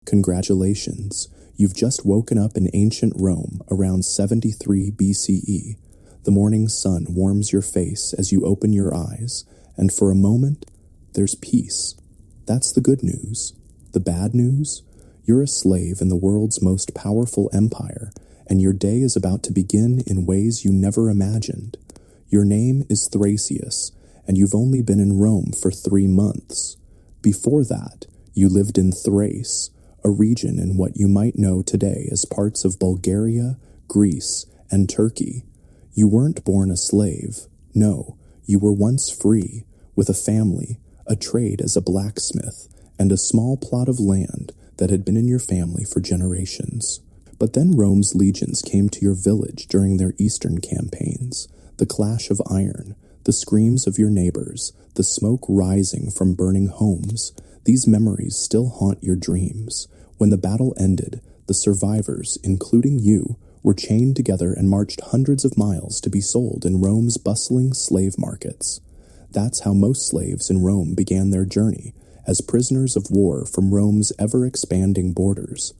Congratulations, you've just woken up in ancient Rome around 73 BCE. The morning sun warms your face as you open your eyes, and for a moment, there's peace. That's the good news. The bad news? You're a slave in the world's most powerful empire, and your day is about to begin in ways you never imagined. Your name is Thracian, and you've only been in Rome for 3 months. Before that, you lived in Thrace, a region in what you might know today as parts of Bulgaria, Greece, and Turkey. You weren't born a slave. No, you were once free, with a family, a trade as a blacksmith, and a small plot of land that had been in your family for generations. But then Rome's legions came to your village during their eastern campaigns. The clash of iron, the screams of your neighbors, the smoke rising from burning homes. These memories still haunt your dreams. When the battle ended, the survivors, including you, were chained together and marched hundreds of miles to be sold in Rome's bustling slave markets. That's how most slaves in Rome began their journey, as prisoners of war from Rome's ever-expanding borders.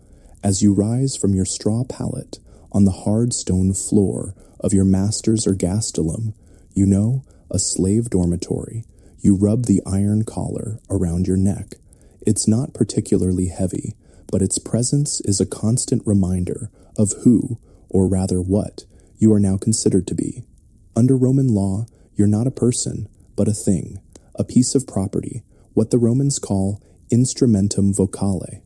As you rise from your straw pallet on the hard stone floor of your master's ergastulum, you know, a slave dormitory, you rub the iron collar around your neck. It's not particularly heavy, but its presence is a constant reminder of who, or rather what, you are now considered to be. Under Roman law, you're not a person, but a thing, a piece of property, what the Romans call instrumentum vocale,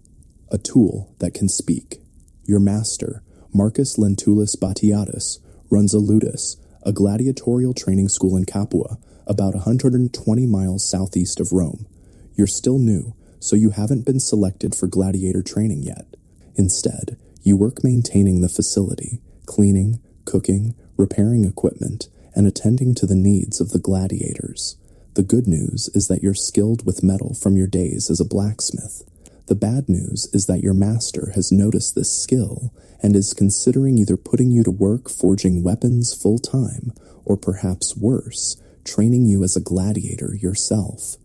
a tool that can speak. Your master, Marcus Lentulus Batiatus, runs a ludus, a gladiatorial training school in Capua, about 120 miles southeast of Rome. You're still new, so you haven't been selected for gladiator training yet. Instead, you work maintaining the facility, cleaning, cooking, repairing equipment, and attending to the needs of the gladiators. The good news is that you're skilled with metal from your days as a blacksmith. The bad news is that your master has noticed this skill and is considering either putting you to work forging weapons full-time, or perhaps worse, training you as a gladiator yourself.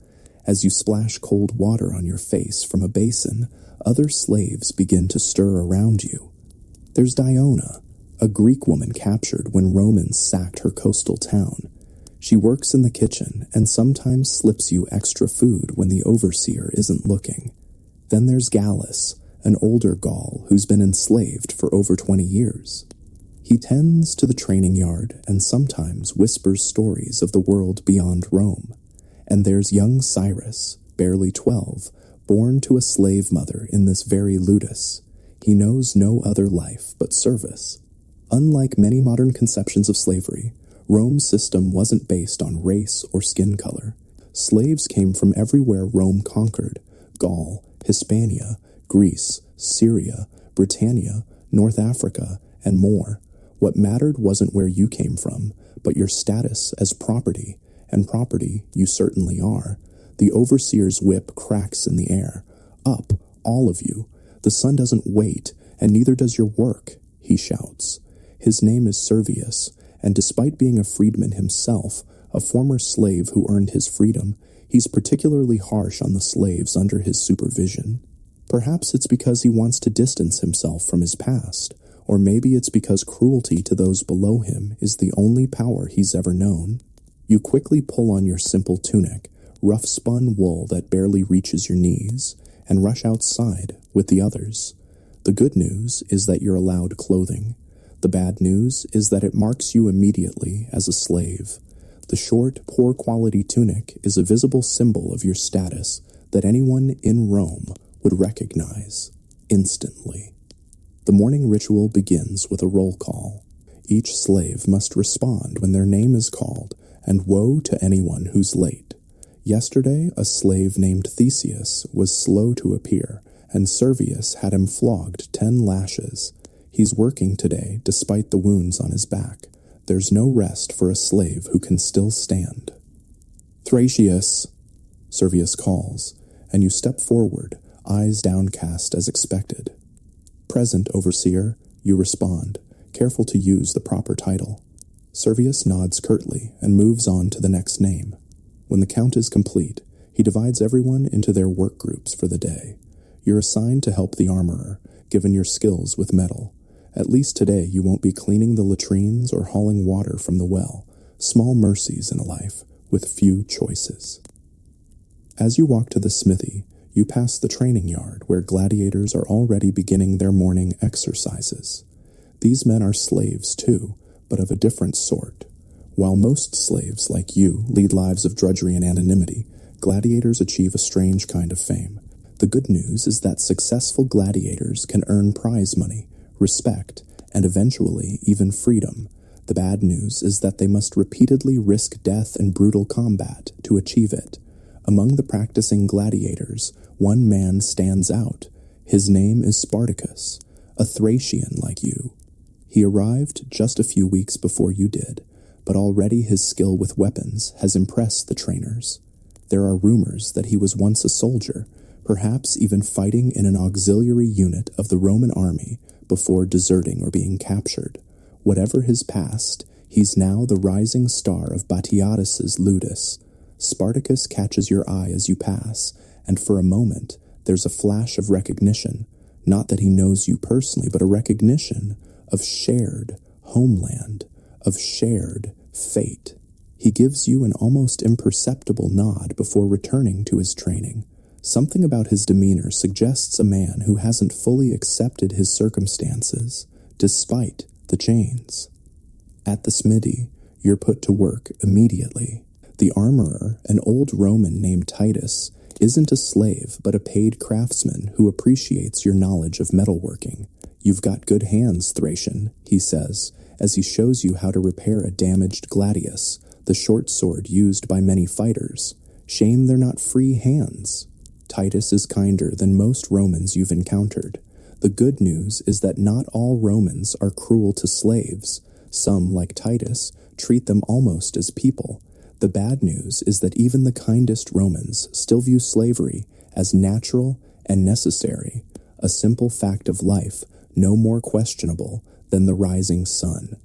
As you splash cold water on your face from a basin, other slaves begin to stir around you. There's Diona, a Greek woman captured when Romans sacked her coastal town. She works in the kitchen and sometimes slips you extra food when the overseer isn't looking. Then there's Gallus, an older Gaul who's been enslaved for over 20 years. He tends to the training yard and sometimes whispers stories of the world beyond Rome. And there's young Cyrus, barely 12, born to a slave mother in this very ludus. He knows no other life but service. Unlike many modern conceptions of slavery, Rome's system wasn't based on race or skin color. Slaves came from everywhere Rome conquered: Gaul, Hispania, Greece, Syria, Britannia, North Africa, and more. What mattered wasn't where you came from, but your status as property, and property you certainly are. The overseer's whip cracks in the air. Up, all of you. The sun doesn't wait, and neither does your work, he shouts. His name is Servius, and despite being a freedman himself, a former slave who earned his freedom, he's particularly harsh on the slaves under his supervision. Perhaps it's because he wants to distance himself from his past, or maybe it's because cruelty to those below him is the only power he's ever known. You quickly pull on your simple tunic, rough-spun wool that barely reaches your knees, and rush outside with the others. The good news is that you're allowed clothing. The bad news is that it marks you immediately as a slave. The short, poor-quality tunic is a visible symbol of your status that anyone in Rome would recognize instantly. The morning ritual begins with a roll call. Each slave must respond when their name is called, and woe to anyone who's late. Yesterday, a slave named Theseus was slow to appear, and Servius had him flogged 10 lashes. He's working today, despite the wounds on his back. There's no rest for a slave who can still stand. Thracian, Servius calls, and you step forward, eyes downcast as expected. Present, overseer, you respond, careful to use the proper title. Servius nods curtly and moves on to the next name. When the count is complete, he divides everyone into their work groups for the day. You're assigned to help the armorer, given your skills with metal. At least today you won't be cleaning the latrines or hauling water from the well. Small mercies in a life with few choices. As you walk to the smithy, you pass the training yard where gladiators are already beginning their morning exercises. These men are slaves too, but of a different sort. While most slaves, like you, lead lives of drudgery and anonymity, gladiators achieve a strange kind of fame. The good news is that successful gladiators can earn prize money, respect, and eventually even freedom. The bad news is that they must repeatedly risk death and brutal combat to achieve it. Among the practicing gladiators, one man stands out. His name is Spartacus, a Thracian like you. He arrived just a few weeks before you did, but already his skill with weapons has impressed the trainers. There are rumors that he was once a soldier, perhaps even fighting in an auxiliary unit of the Roman army before deserting or being captured. Whatever his past, he's now the rising star of Batiatus's Ludus. Spartacus catches your eye as you pass, and for a moment there's a flash of recognition, not that he knows you personally, but a recognition of shared homeland, of shared fate. He gives you an almost imperceptible nod before returning to his training. Something about his demeanor suggests a man who hasn't fully accepted his circumstances, despite the chains. At the smithy, you're put to work immediately. The armorer, an old Roman named Titus, isn't a slave but a paid craftsman who appreciates your knowledge of metalworking. You've got good hands, Thracian, he says, as he shows you how to repair a damaged gladius, the short sword used by many fighters. Shame they're not free hands. Titus is kinder than most Romans you've encountered. The good news is that not all Romans are cruel to slaves. Some, like Titus, treat them almost as people. The bad news is that even the kindest Romans still view slavery as natural and necessary, a simple fact of life, no more questionable than the rising sun.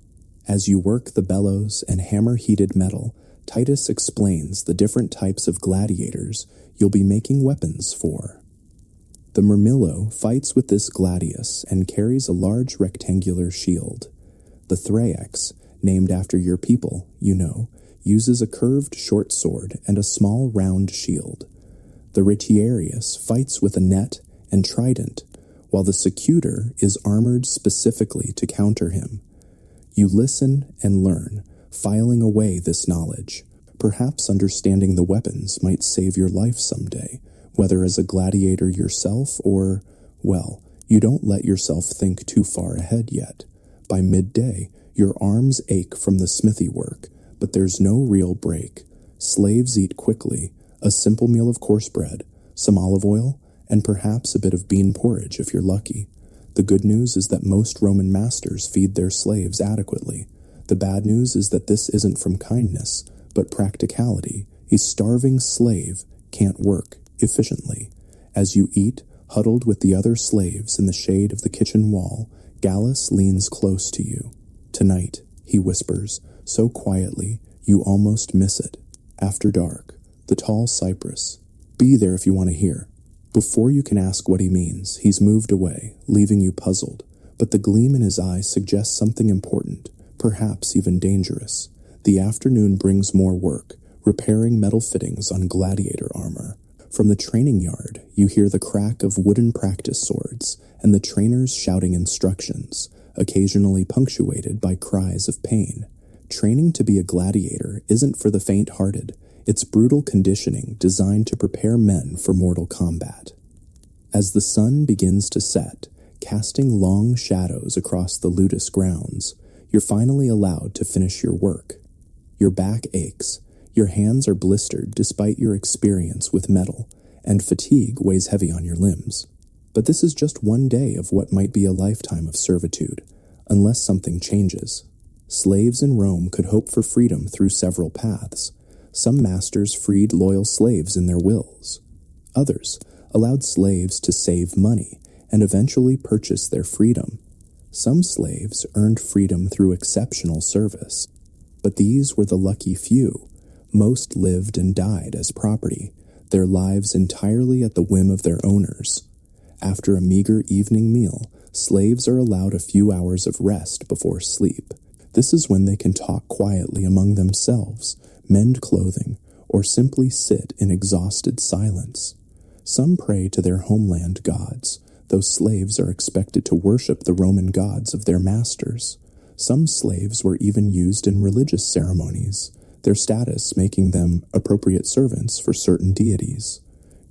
As you work the bellows and hammer heated metal, Titus explains the different types of gladiators you'll be making weapons for. The Murmillo fights with this gladius and carries a large rectangular shield. The Thrax, named after your people, you know, uses a curved short sword and a small round shield. The Retiarius fights with a net and trident, while the Secutor is armored specifically to counter him. You listen and learn, filing away this knowledge. Perhaps understanding the weapons might save your life someday, whether as a gladiator yourself or, well, you don't let yourself think too far ahead yet. By midday, your arms ache from the smithy work, but there's no real break. Slaves eat quickly, a simple meal of coarse bread, some olive oil, and perhaps a bit of bean porridge if you're lucky. The good news is that most Roman masters feed their slaves adequately. The bad news is that this isn't from kindness, but practicality. A starving slave can't work efficiently. As you eat, huddled with the other slaves in the shade of the kitchen wall, Gallus leans close to you. Tonight, he whispers, so quietly you almost miss it. After dark, the tall cypress. Be there if you want to hear. Before you can ask what he means, he's moved away, leaving you puzzled. But the gleam in his eye suggests something important, perhaps even dangerous. The afternoon brings more work, repairing metal fittings on gladiator armor. From the training yard, you hear the crack of wooden practice swords and the trainers shouting instructions, occasionally punctuated by cries of pain. Training to be a gladiator isn't for the faint-hearted. It's brutal conditioning designed to prepare men for mortal combat. As the sun begins to set, casting long shadows across the Ludus grounds, you're finally allowed to finish your work. Your back aches, your hands are blistered despite your experience with metal, and fatigue weighs heavy on your limbs. But this is just one day of what might be a lifetime of servitude, unless something changes. Slaves in Rome could hope for freedom through several paths. Some masters freed loyal slaves in their wills. Others allowed slaves to save money and eventually purchase their freedom. Some slaves earned freedom through exceptional service. But these were the lucky few. Most lived and died as property, their lives entirely at the whim of their owners. After a meager evening meal, slaves are allowed a few hours of rest before sleep. This is when they can talk quietly among themselves, mend clothing, or simply sit in exhausted silence. Some pray to their homeland gods, though slaves are expected to worship the Roman gods of their masters. Some slaves were even used in religious ceremonies, their status making them appropriate servants for certain deities.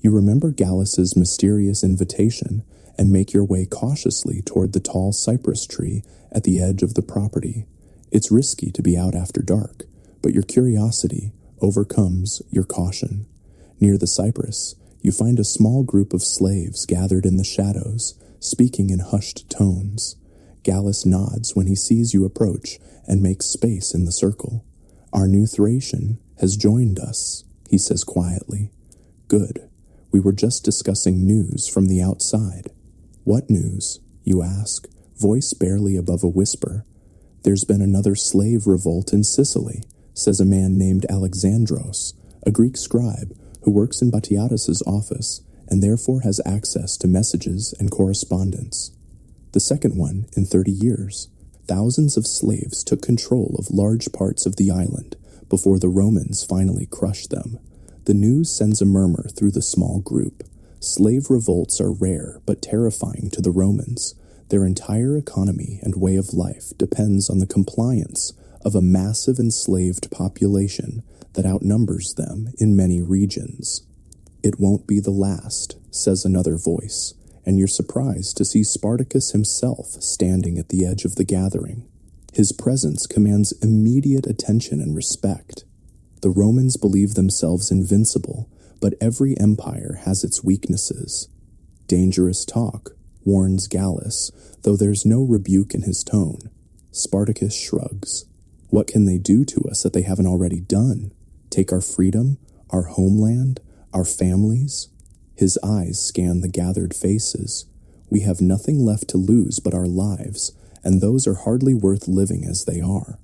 You remember Gallus's mysterious invitation and make your way cautiously toward the tall cypress tree at the edge of the property. It's risky to be out after dark, but your curiosity overcomes your caution. Near the cypress, you find a small group of slaves gathered in the shadows, speaking in hushed tones. Gallus nods when he sees you approach and makes space in the circle. "Our new Thracian has joined us," he says quietly. "Good. We were just discussing news from the outside." "What news?" you ask, voice barely above a whisper. "There's been another slave revolt in Sicily," says a man named Alexandros, a Greek scribe who works in Batiatus's office and therefore has access to messages and correspondence. "The second one in 30 years. Thousands of slaves took control of large parts of the island before the Romans finally crushed them. The news sends a murmur through the small group. Slave revolts are rare but terrifying to the Romans. Their entire economy and way of life depends on the compliance of a massive enslaved population that outnumbers them in many regions." "It won't be the last," says another voice, and you're surprised to see Spartacus himself standing at the edge of the gathering. His presence commands immediate attention and respect. The Romans believe themselves invincible, but every empire has its weaknesses. "Dangerous talk," warns Gallus, though there's no rebuke in his tone. Spartacus shrugs. "What can they do to us that they haven't already done? Take our freedom, our homeland, our families?" His eyes scan the gathered faces. "We have nothing left to lose but our lives, and those are hardly worth living as they are."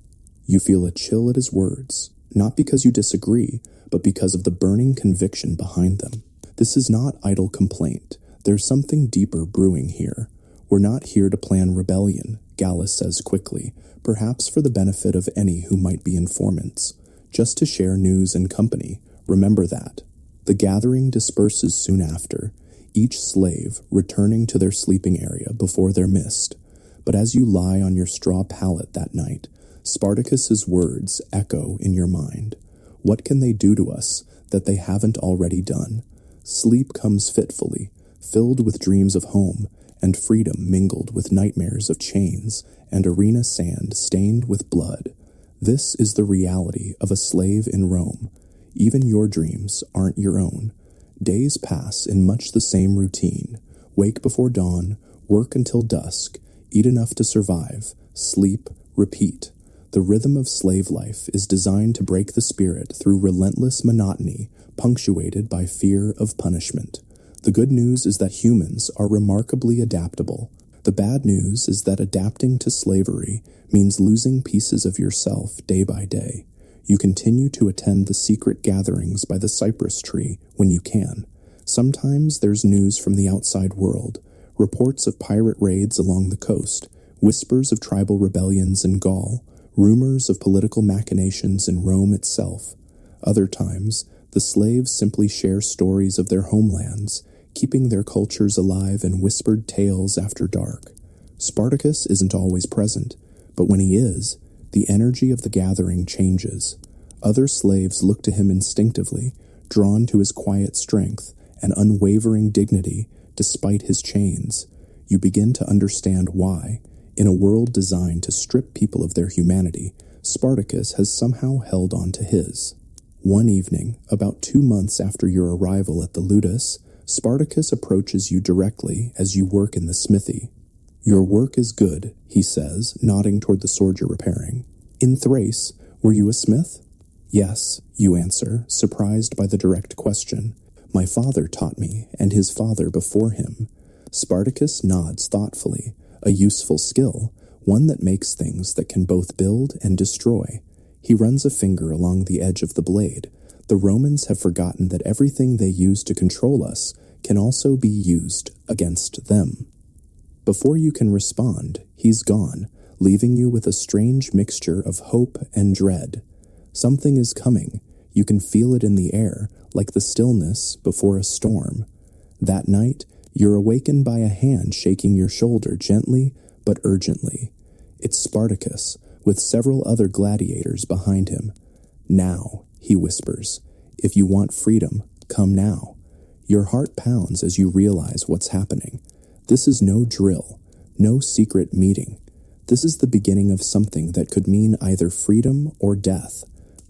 You feel a chill at his words, not because you disagree, but because of the burning conviction behind them. This is not idle complaint. There's something deeper brewing here. "We're not here to plan rebellion," Gallus says quickly, perhaps for the benefit of any who might be informants. "Just to share news and company. Remember that." The gathering disperses soon after, each slave returning to their sleeping area before they're missed. But as you lie on your straw pallet that night, Spartacus's words echo in your mind. What can they do to us that they haven't already done? Sleep comes fitfully, filled with dreams of home, and freedom mingled with nightmares of chains and arena sand stained with blood. This is the reality of a slave in Rome. Even your dreams aren't your own. Days pass in much the same routine. Wake before dawn, work until dusk, eat enough to survive, sleep, repeat. The rhythm of slave life is designed to break the spirit through relentless monotony, punctuated by fear of punishment. The good news is that humans are remarkably adaptable. The bad news is that adapting to slavery means losing pieces of yourself day by day. You continue to attend the secret gatherings by the cypress tree when you can. Sometimes there's news from the outside world, reports of pirate raids along the coast, whispers of tribal rebellions in Gaul, rumors of political machinations in Rome itself. Other times, the slaves simply share stories of their homelands, keeping their cultures alive in whispered tales after dark. Spartacus isn't always present, but when he is, the energy of the gathering changes. Other slaves look to him instinctively, drawn to his quiet strength and unwavering dignity despite his chains. You begin to understand why, in a world designed to strip people of their humanity, Spartacus has somehow held on to his. One evening, about 2 months after your arrival at the Ludus, Spartacus approaches you directly as you work in the smithy. "Your work is good," he says, nodding toward the sword you're repairing. "In Thrace, were you a smith?" "Yes," you answer, surprised by the direct question. "My father taught me, and his father before him." Spartacus nods thoughtfully, a useful skill, one that makes things that can both build and destroy. He runs a finger along the edge of the blade. "The Romans have forgotten that everything they use to control us can also be used against them. Before you can respond, he's gone, leaving you with a strange mixture of hope and dread. Something is coming. You can feel it in the air, like the stillness before a storm. That night, you're awakened by a hand shaking your shoulder gently but urgently. It's Spartacus, with several other gladiators behind him. "Now," he whispers, "if you want freedom, come now." Your heart pounds as you realize what's happening. This is no drill, no secret meeting. This is the beginning of something that could mean either freedom or death,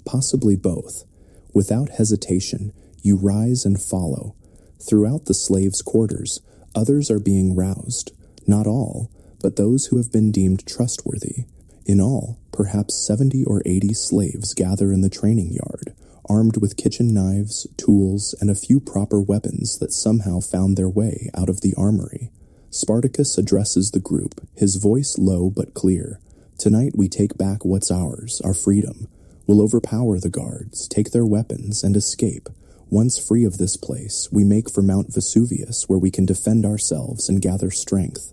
possibly both. Without hesitation, you rise and follow. Throughout the slaves' quarters, others are being roused. Not all, but those who have been deemed trustworthy. In all, perhaps 70 or 80 slaves gather in the training yard, armed with kitchen knives, tools, and a few proper weapons that somehow found their way out of the armory. Spartacus addresses the group, his voice low but clear. "Tonight we take back what's ours, our freedom. We'll overpower the guards, take their weapons, and escape. Once free of this place, we make for Mount Vesuvius, where we can defend ourselves and gather strength.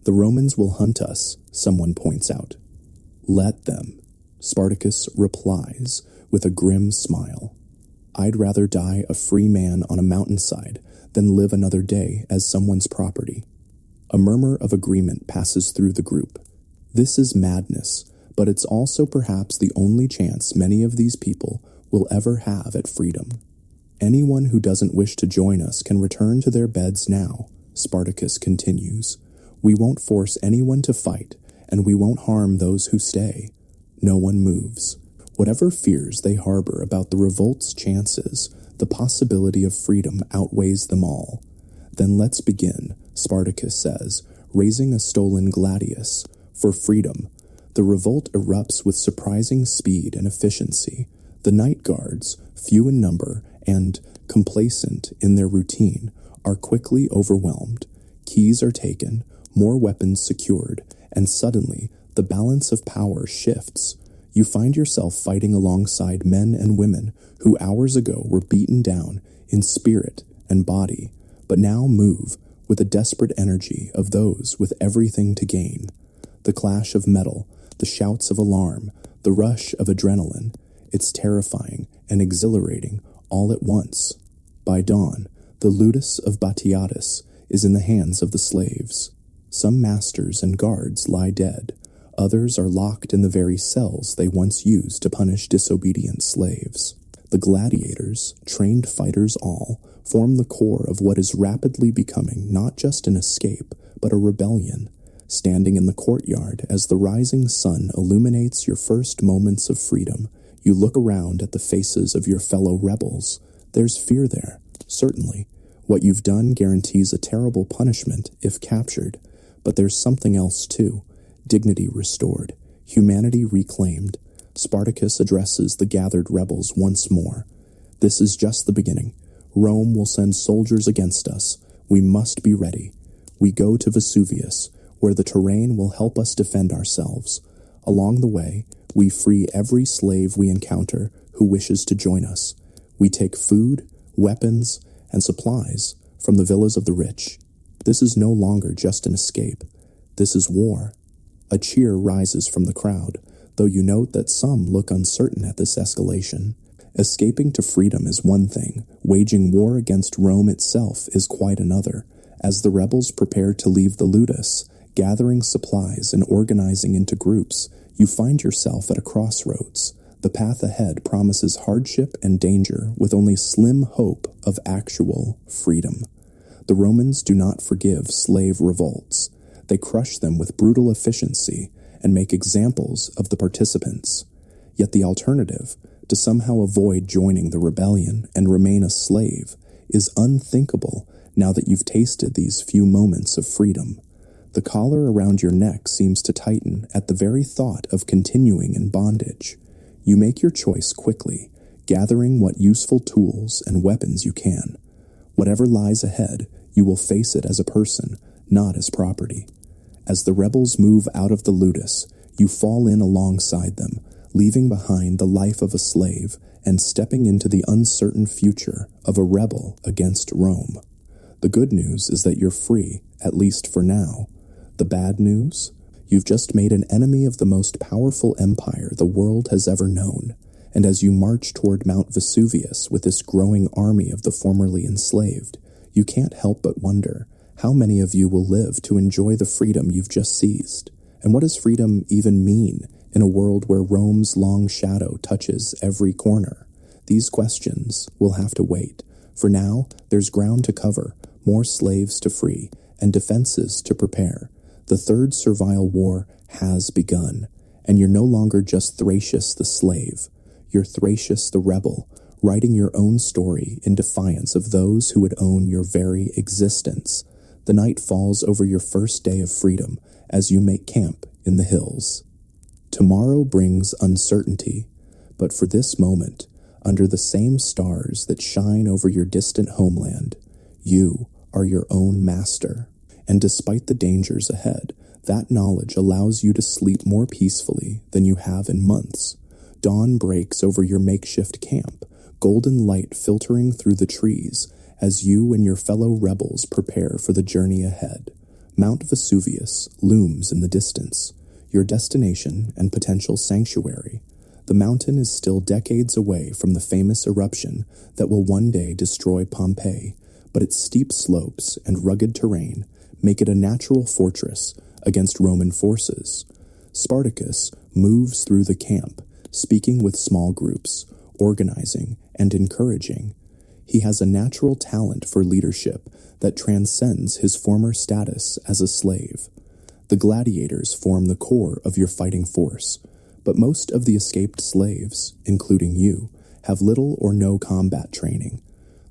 The Romans will hunt us," someone points out. "Let them," Spartacus replies with a grim smile. "I'd rather die a free man on a mountainside than live another day as someone's property." A murmur of agreement passes through the group. This is madness, but it's also perhaps the only chance many of these people will ever have at freedom. "Anyone who doesn't wish to join us can return to their beds now," Spartacus continues. "We won't force anyone to fight, and we won't harm those who stay." No one moves. Whatever fears they harbor about the revolt's chances, the possibility of freedom outweighs them all. "Then let's begin," Spartacus says, raising a stolen gladius. "For freedom." The revolt erupts with surprising speed and efficiency. The night guards, few in number and complacent in their routine, are quickly overwhelmed. Keys are taken, more weapons secured, and suddenly the balance of power shifts. You find yourself fighting alongside men and women who hours ago were beaten down in spirit and body, but now move with the desperate energy of those with everything to gain. The clash of metal, the shouts of alarm, the rush of adrenaline, it's terrifying and exhilarating all at once. By dawn, the ludus of Batiatus is in the hands of the slaves. Some masters and guards lie dead. Others are locked in the very cells they once used to punish disobedient slaves. The gladiators, trained fighters all, form the core of what is rapidly becoming not just an escape, but a rebellion. Standing in the courtyard as the rising sun illuminates your first moments of freedom, you look around at the faces of your fellow rebels. There's fear there, certainly. What you've done guarantees a terrible punishment if captured. But there's something else too. Dignity restored, humanity reclaimed. Spartacus addresses the gathered rebels once more. "This is just the beginning. Rome will send soldiers against us. We must be ready. We go to Vesuvius, where the terrain will help us defend ourselves. Along the way, we free every slave we encounter who wishes to join us. We take food, weapons, and supplies from the villas of the rich. This is no longer just an escape. This is war." A cheer rises from the crowd, though you note that some look uncertain at this escalation. Escaping to freedom is one thing. Waging war against Rome itself is quite another. As the rebels prepare to leave the ludus, gathering supplies and organizing into groups, you find yourself at a crossroads. The path ahead promises hardship and danger, with only slim hope of actual freedom. The Romans do not forgive slave revolts. They crush them with brutal efficiency and make examples of the participants. Yet the alternative, to somehow avoid joining the rebellion and remain a slave, is unthinkable now that you've tasted these few moments of freedom. The collar around your neck seems to tighten at the very thought of continuing in bondage. You make your choice quickly, gathering what useful tools and weapons you can. Whatever lies ahead, you will face it as a person, not as property. As the rebels move out of the ludus, you fall in alongside them, leaving behind the life of a slave and stepping into the uncertain future of a rebel against Rome. The good news is that you're free, at least for now. The bad news? You've just made an enemy of the most powerful empire the world has ever known, and as you march toward Mount Vesuvius with this growing army of the formerly enslaved, you can't help but wonder how many of you will live to enjoy the freedom you've just seized. And what does freedom even mean in a world where Rome's long shadow touches every corner? These questions will have to wait. For now, there's ground to cover, more slaves to free, and defenses to prepare. The third servile war has begun, and you're no longer just Thracius the slave. You're Thracius the rebel, writing your own story in defiance of those who would own your very existence. The night falls over your first day of freedom as you make camp in the hills. Tomorrow brings uncertainty, but for this moment, under the same stars that shine over your distant homeland, you are your own master. And despite the dangers ahead, that knowledge allows you to sleep more peacefully than you have in months. Dawn breaks over your makeshift camp, golden light filtering through the trees as you and your fellow rebels prepare for the journey ahead. Mount Vesuvius looms in the distance, your destination and potential sanctuary. The mountain is still decades away from the famous eruption that will one day destroy Pompeii, but its steep slopes and rugged terrain make it a natural fortress against Roman forces. Spartacus moves through the camp, speaking with small groups, organizing and encouraging. He has a natural talent for leadership that transcends his former status as a slave. The gladiators form the core of your fighting force, but most of the escaped slaves, including you, have little or no combat training.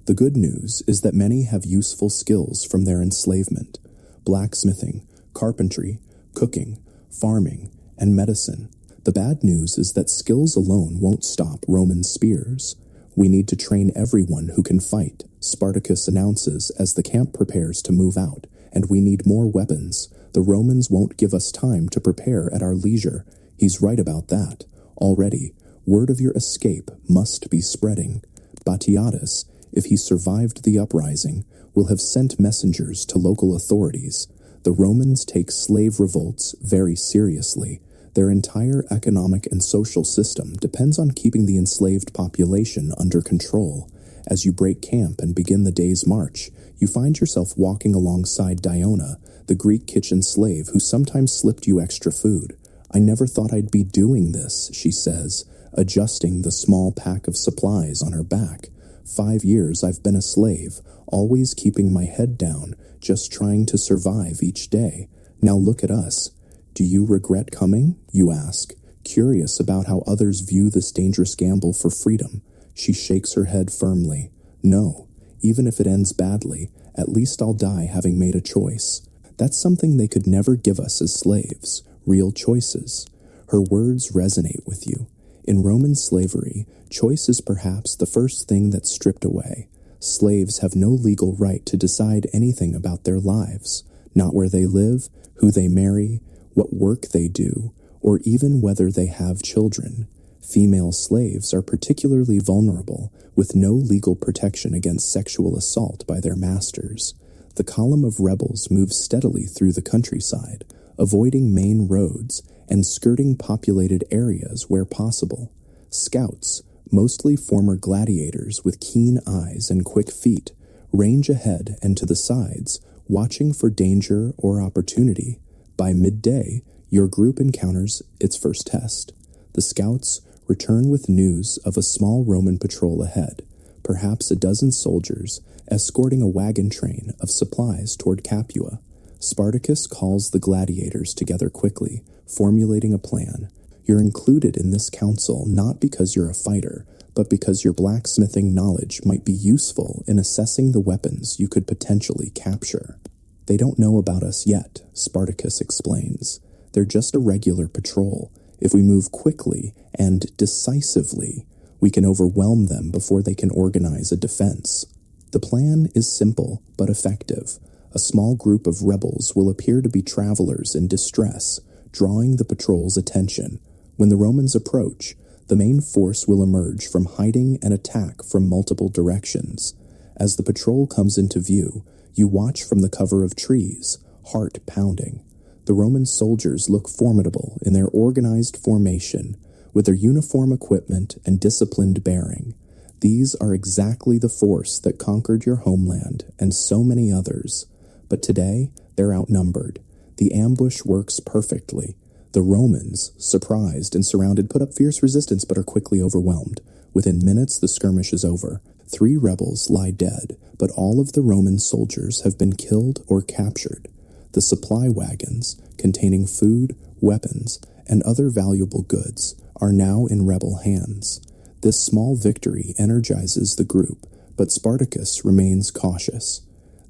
The good news is that many have useful skills from their enslavement: blacksmithing, carpentry, cooking, farming, and medicine. The bad news is that skills alone won't stop Roman spears. We need to train everyone who can fight, Spartacus announces as the camp prepares to move out, and we need more weapons. The Romans won't give us time to prepare at our leisure. He's right about that. Already, word of your escape must be spreading. Batiatus, if he survived the uprising, will have sent messengers to local authorities. The Romans take slave revolts very seriously. Their entire economic and social system depends on keeping the enslaved population under control. As you break camp and begin the day's march, you find yourself walking alongside Diona, the Greek kitchen slave who sometimes slipped you extra food. "I never thought I'd be doing this," she says, adjusting the small pack of supplies on her back. 5 years I've been a slave, always keeping my head down, just trying to survive each day. Now look at us. "Do you regret coming?" you ask, curious about how others view this dangerous gamble for freedom. She shakes her head firmly. "No, even if it ends badly, at least I'll die having made a choice." That's something they could never give us as slaves, real choices. Her words resonate with you. In Roman slavery, choice is perhaps the first thing that's stripped away. Slaves have no legal right to decide anything about their lives, not where they live, who they marry, what work they do, or even whether they have children. Female slaves are particularly vulnerable, with no legal protection against sexual assault by their masters. The column of rebels moves steadily through the countryside, avoiding main roads and skirting populated areas where possible. Scouts, mostly former gladiators with keen eyes and quick feet, range ahead and to the sides, watching for danger or opportunity. By midday, your group encounters its first test. The scouts return with news of a small Roman patrol ahead, perhaps a dozen soldiers escorting a wagon train of supplies toward Capua. Spartacus calls the gladiators together quickly, formulating a plan. You're included in this council not because you're a fighter, but because your blacksmithing knowledge might be useful in assessing the weapons you could potentially capture. "They don't know about us yet," Spartacus explains. "They're just a regular patrol. If we move quickly and decisively, we can overwhelm them before they can organize a defense." The plan is simple but effective. A small group of rebels will appear to be travelers in distress, drawing the patrol's attention. When the Romans approach, the main force will emerge from hiding and attack from multiple directions. As the patrol comes into view, You watch from the cover of trees, heart pounding. The Roman soldiers look formidable in their organized formation, with their uniform equipment and disciplined bearing. These are exactly the force that conquered your homeland and so many others. But today, they're outnumbered. The ambush works perfectly. The Romans, surprised and surrounded, put up fierce resistance but are quickly overwhelmed. Within minutes, the skirmish is over. 3 rebels lie dead, but all of the Roman soldiers have been killed or captured. The supply wagons, containing food, weapons, and other valuable goods, are now in rebel hands. This small victory energizes the group, but Spartacus remains cautious.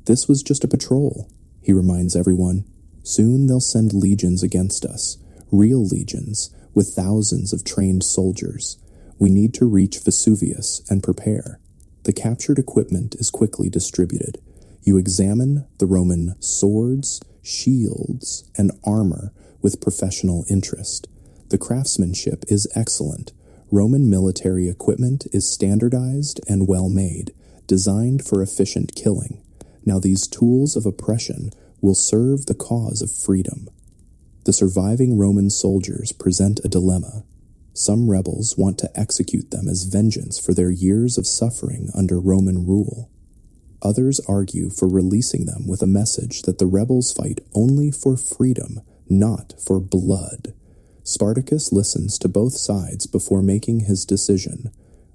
This was just a patrol, he reminds everyone. Soon they'll send legions against us, real legions, with thousands of trained soldiers. We need to reach Vesuvius and prepare. The captured equipment is quickly distributed. You examine the Roman swords, shields, and armor with professional interest. The craftsmanship is excellent. Roman military equipment is standardized and well made, designed for efficient killing. Now these tools of oppression will serve the cause of freedom. The surviving Roman soldiers present a dilemma. Some rebels want to execute them as vengeance for their years of suffering under Roman rule. Others argue for releasing them with a message that the rebels fight only for freedom, not for blood. Spartacus listens to both sides before making his decision.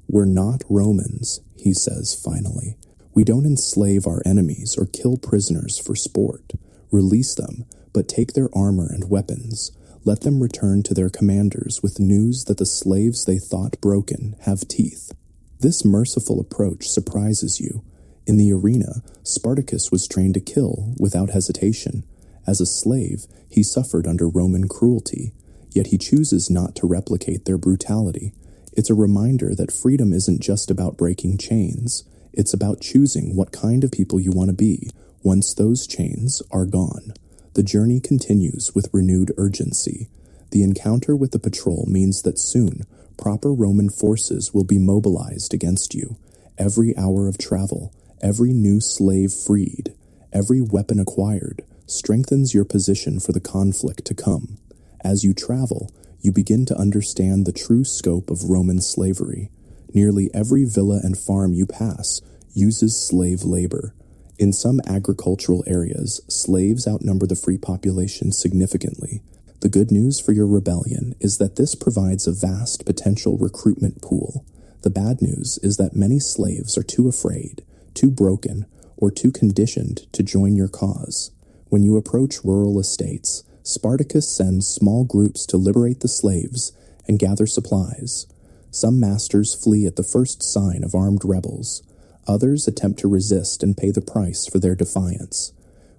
We're not Romans, he says finally. We don't enslave our enemies or kill prisoners for sport. Release them, but take their armor and weapons. Let them return to their commanders with news that the slaves they thought broken have teeth. This merciful approach surprises you. In the arena, Spartacus was trained to kill without hesitation. As a slave, he suffered under Roman cruelty, yet he chooses not to replicate their brutality. It's a reminder that freedom isn't just about breaking chains. It's about choosing what kind of people you want to be once those chains are gone. The journey continues with renewed urgency. The encounter with the patrol means that soon, proper Roman forces will be mobilized against you. Every hour of travel, every new slave freed, every weapon acquired, strengthens your position for the conflict to come. As you travel, you begin to understand the true scope of Roman slavery. Nearly every villa and farm you pass uses slave labor. In some agricultural areas, slaves outnumber the free population significantly. The good news for your rebellion is that this provides a vast potential recruitment pool. The bad news is that many slaves are too afraid, too broken, or too conditioned to join your cause. When you approach rural estates, Spartacus sends small groups to liberate the slaves and gather supplies. Some masters flee at the first sign of armed rebels. Others attempt to resist and pay the price for their defiance.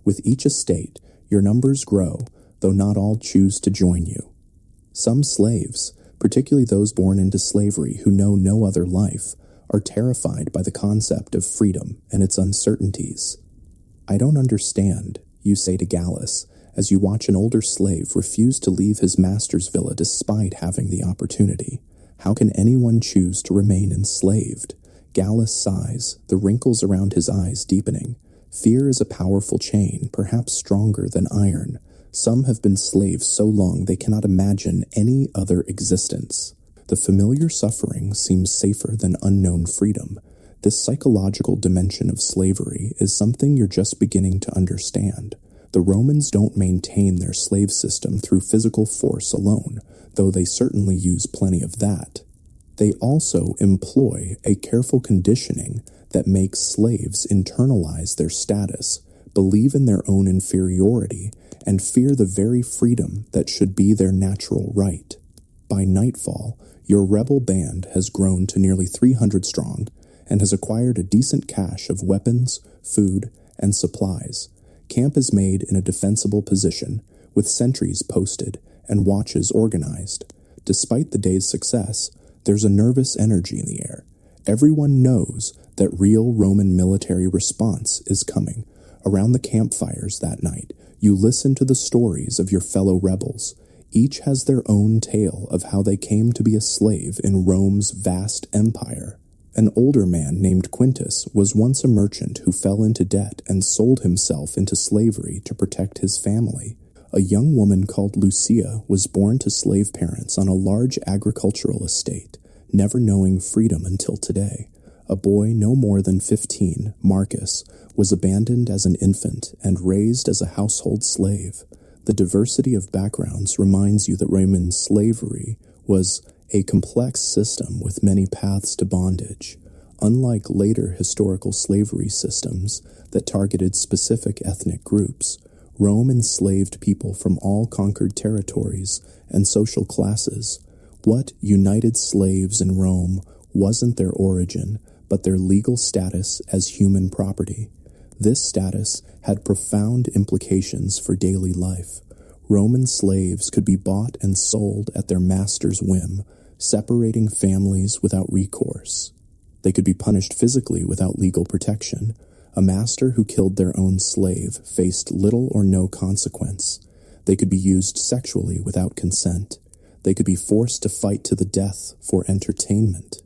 With each estate, your numbers grow, though not all choose to join you. Some slaves, particularly those born into slavery who know no other life, are terrified by the concept of freedom and its uncertainties. I don't understand, you say to Gallus, as you watch an older slave refuse to leave his master's villa despite having the opportunity. How can anyone choose to remain enslaved? Gallus sighs, the wrinkles around his eyes deepening. Fear is a powerful chain, perhaps stronger than iron. Some have been slaves so long they cannot imagine any other existence. The familiar suffering seems safer than unknown freedom. This psychological dimension of slavery is something you're just beginning to understand. The Romans don't maintain their slave system through physical force alone, though they certainly use plenty of that. They also employ a careful conditioning that makes slaves internalize their status, believe in their own inferiority, and fear the very freedom that should be their natural right. By nightfall, your rebel band has grown to nearly 300 strong and has acquired a decent cache of weapons, food, and supplies. Camp is made in a defensible position, with sentries posted and watches organized. Despite the day's success, there's a nervous energy in the air. Everyone knows that real Roman military response is coming. Around the campfires that night, you listen to the stories of your fellow rebels. Each has their own tale of how they came to be a slave in Rome's vast empire. An older man named Quintus was once a merchant who fell into debt and sold himself into slavery to protect his family. A young woman called Lucia was born to slave parents on a large agricultural estate, never knowing freedom until today. A boy no more than 15, Marcus, was abandoned as an infant and raised as a household slave. The diversity of backgrounds reminds you that Roman slavery was a complex system with many paths to bondage. Unlike later historical slavery systems that targeted specific ethnic groups, Rome enslaved people from all conquered territories and social classes. What united slaves in Rome wasn't their origin, but their legal status as human property. This status had profound implications for daily life. Roman slaves could be bought and sold at their master's whim, separating families without recourse. They could be punished physically without legal protection. A master who killed their own slave faced little or no consequence. They could be used sexually without consent. They could be forced to fight to the death for entertainment.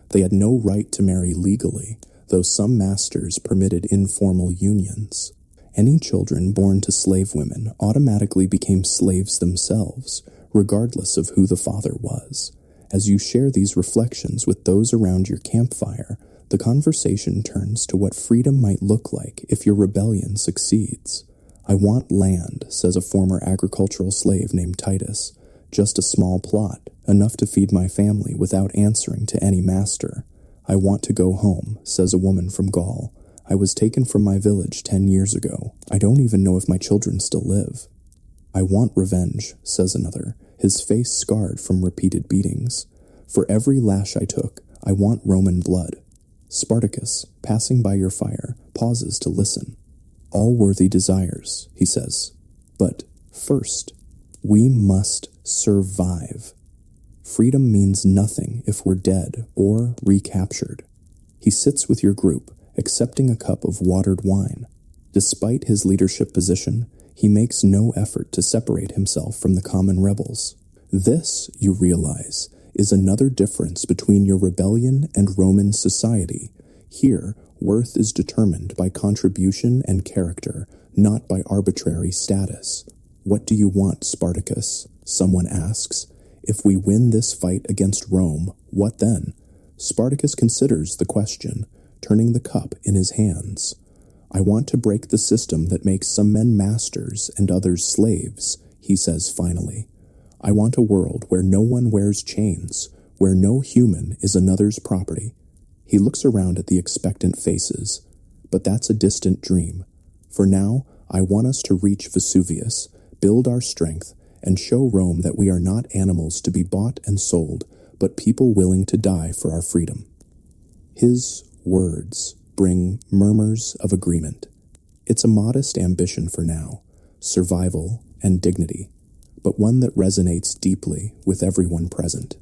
They had no right to marry legally, though some masters permitted informal unions. Any children born to slave women automatically became slaves themselves, regardless of who the father was. As you share these reflections with those around your campfire, the conversation turns to what freedom might look like if your rebellion succeeds. "I want land," says a former agricultural slave named Titus. "Just a small plot, enough to feed my family without answering to any master." "I want to go home," says a woman from Gaul. "I was taken from my village 10 years ago. I don't even know if my children still live." "I want revenge," says another, his face scarred from repeated beatings. "For every lash I took, I want Roman blood." Spartacus, passing by your fire, pauses to listen. "All worthy desires," he says. "But first, we must survive. Freedom means nothing if we're dead or recaptured." He sits with your group, accepting a cup of watered wine. Despite his leadership position, he makes no effort to separate himself from the common rebels. This, you realize, is another difference between your rebellion and Roman society. Here, worth is determined by contribution and character, not by arbitrary status. "What do you want, Spartacus?" someone asks. "If we win this fight against Rome, what then?" Spartacus considers the question, turning the cup in his hands. "I want to break the system that makes some men masters and others slaves," he says finally. "I want a world where no one wears chains, where no human is another's property." He looks around at the expectant faces. "But that's a distant dream. For now, I want us to reach Vesuvius, build our strength, and show Rome that we are not animals to be bought and sold, but people willing to die for our freedom." His words bring murmurs of agreement. It's a modest ambition for now, survival and dignity, but one that resonates deeply with everyone present.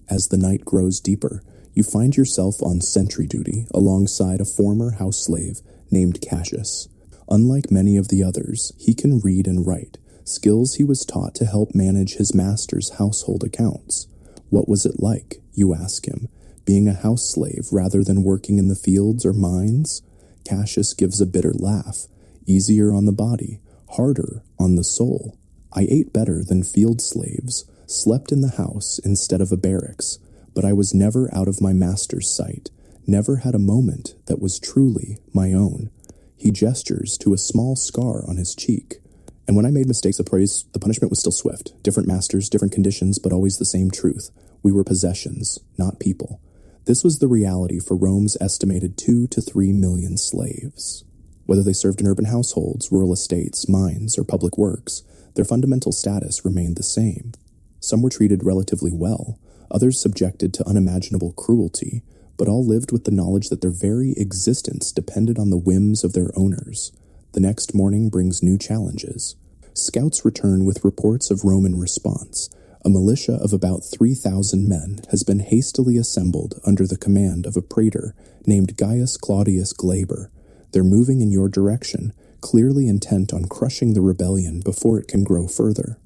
As the night grows deeper, you find yourself on sentry duty alongside a former house slave named Cassius. Unlike many of the others, he can read and write, skills he was taught to help manage his master's household accounts. "What was it like?" you ask him, "being a house slave rather than working in the fields or mines?" Cassius gives a bitter laugh. "Easier on the body, harder on the soul. I ate better than field slaves, slept in the house instead of a barracks, but I was never out of my master's sight, never had a moment that was truly my own." He gestures to a small scar on his cheek. "And when I made mistakes, the punishment was still swift. Different masters, different conditions, but always the same truth. We were possessions, not people." This was the reality for Rome's estimated 2 to 3 million slaves. Whether they served in urban households, rural estates, mines, or public works, their fundamental status remained the same. Some were treated relatively well, others subjected to unimaginable cruelty, but all lived with the knowledge that their very existence depended on the whims of their owners. The next morning brings new challenges. Scouts return with reports of Roman response. A militia of about 3,000 men has been hastily assembled under the command of a praetor named Gaius Claudius Glaber. They're moving in your direction, clearly intent on crushing the rebellion before it can grow further.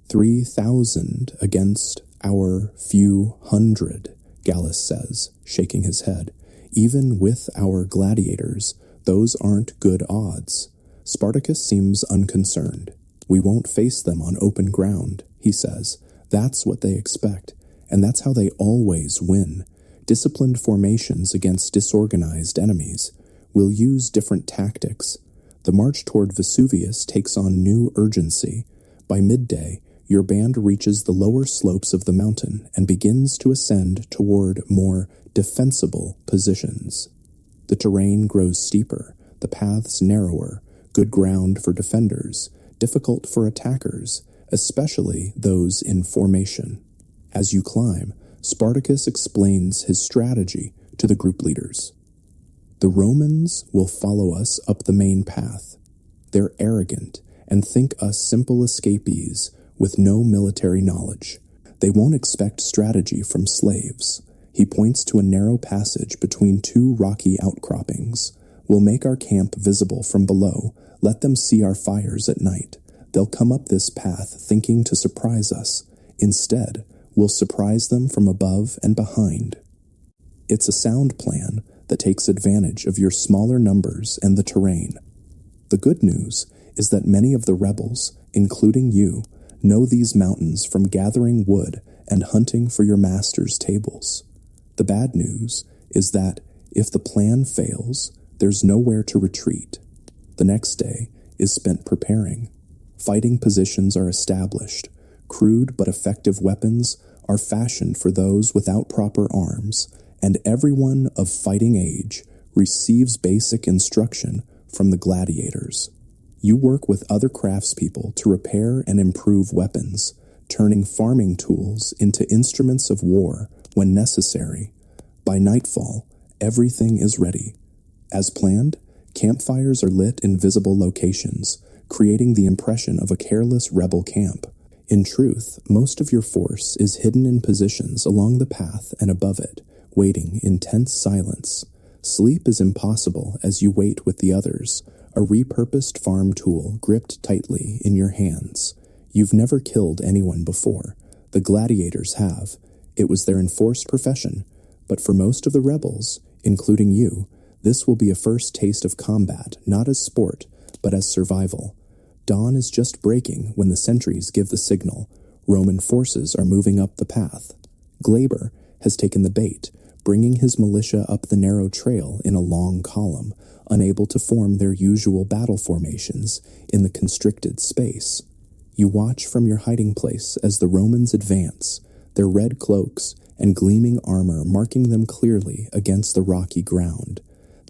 3,000 against our few hundred. Gallus says, shaking his head. Even with our gladiators, those aren't good odds. Spartacus seems unconcerned. We won't face them on open ground, he says. That's what they expect, and that's how they always win. Disciplined formations against disorganized enemies. We'll use different tactics. The march toward Vesuvius takes on new urgency. By midday, your band reaches the lower slopes of the mountain and begins to ascend toward more defensible positions. The terrain grows steeper, the paths narrower, good ground for defenders, difficult for attackers, especially those in formation. As you climb, Spartacus explains his strategy to the group leaders. The Romans will follow us up the main path. They're arrogant and think us simple escapees with no military knowledge. They won't expect strategy from slaves. He points to a narrow passage between two rocky outcroppings. We'll make our camp visible from below. Let them see our fires at night. They'll come up this path thinking to surprise us. Instead, we'll surprise them from above and behind. It's a sound plan that takes advantage of your smaller numbers and the terrain. The good news is that many of the rebels, including you, know these mountains from gathering wood and hunting for your master's tables. The bad news is that if the plan fails, there's nowhere to retreat. The next day is spent preparing. Fighting positions are established. Crude but effective weapons are fashioned for those without proper arms, and everyone of fighting age receives basic instruction from the gladiators. You work with other craftspeople to repair and improve weapons, turning farming tools into instruments of war when necessary. By nightfall, everything is ready. As planned, campfires are lit in visible locations, creating the impression of a careless rebel camp. In truth, most of your force is hidden in positions along the path and above it, waiting in tense silence. Sleep is impossible as you wait with the others, a repurposed farm tool gripped tightly in your hands. You've never killed anyone before. The gladiators have. It was their enforced profession. But for most of the rebels, including you, this will be a first taste of combat, not as sport, but as survival. Dawn is just breaking when the sentries give the signal. Roman forces are moving up the path. Glaber has taken the bait, bringing his militia up the narrow trail in a long column, unable to form their usual battle formations in the constricted space. You watch from your hiding place as the Romans advance, their red cloaks and gleaming armor marking them clearly against the rocky ground.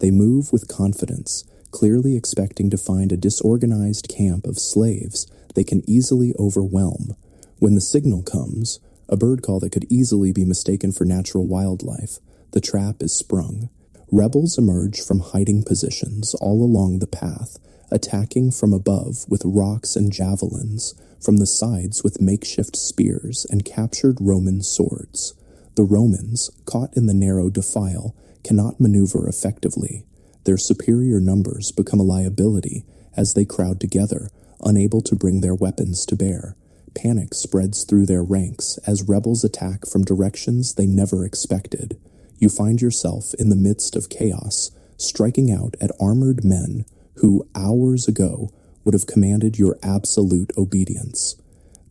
They move with confidence, clearly expecting to find a disorganized camp of slaves they can easily overwhelm. When the signal comes, a bird call that could easily be mistaken for natural wildlife, the trap is sprung. Rebels emerge from hiding positions all along the path, attacking from above with rocks and javelins, from the sides with makeshift spears and captured Roman swords. The Romans, caught in the narrow defile, cannot maneuver effectively. Their superior numbers become a liability as they crowd together, unable to bring their weapons to bear. Panic spreads through their ranks as rebels attack from directions they never expected. You find yourself in the midst of chaos, striking out at armored men who, hours ago, would have commanded your absolute obedience.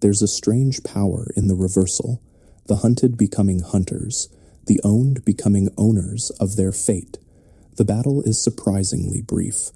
There's a strange power in the reversal, the hunted becoming hunters, the owned becoming owners of their fate. The battle is surprisingly brief.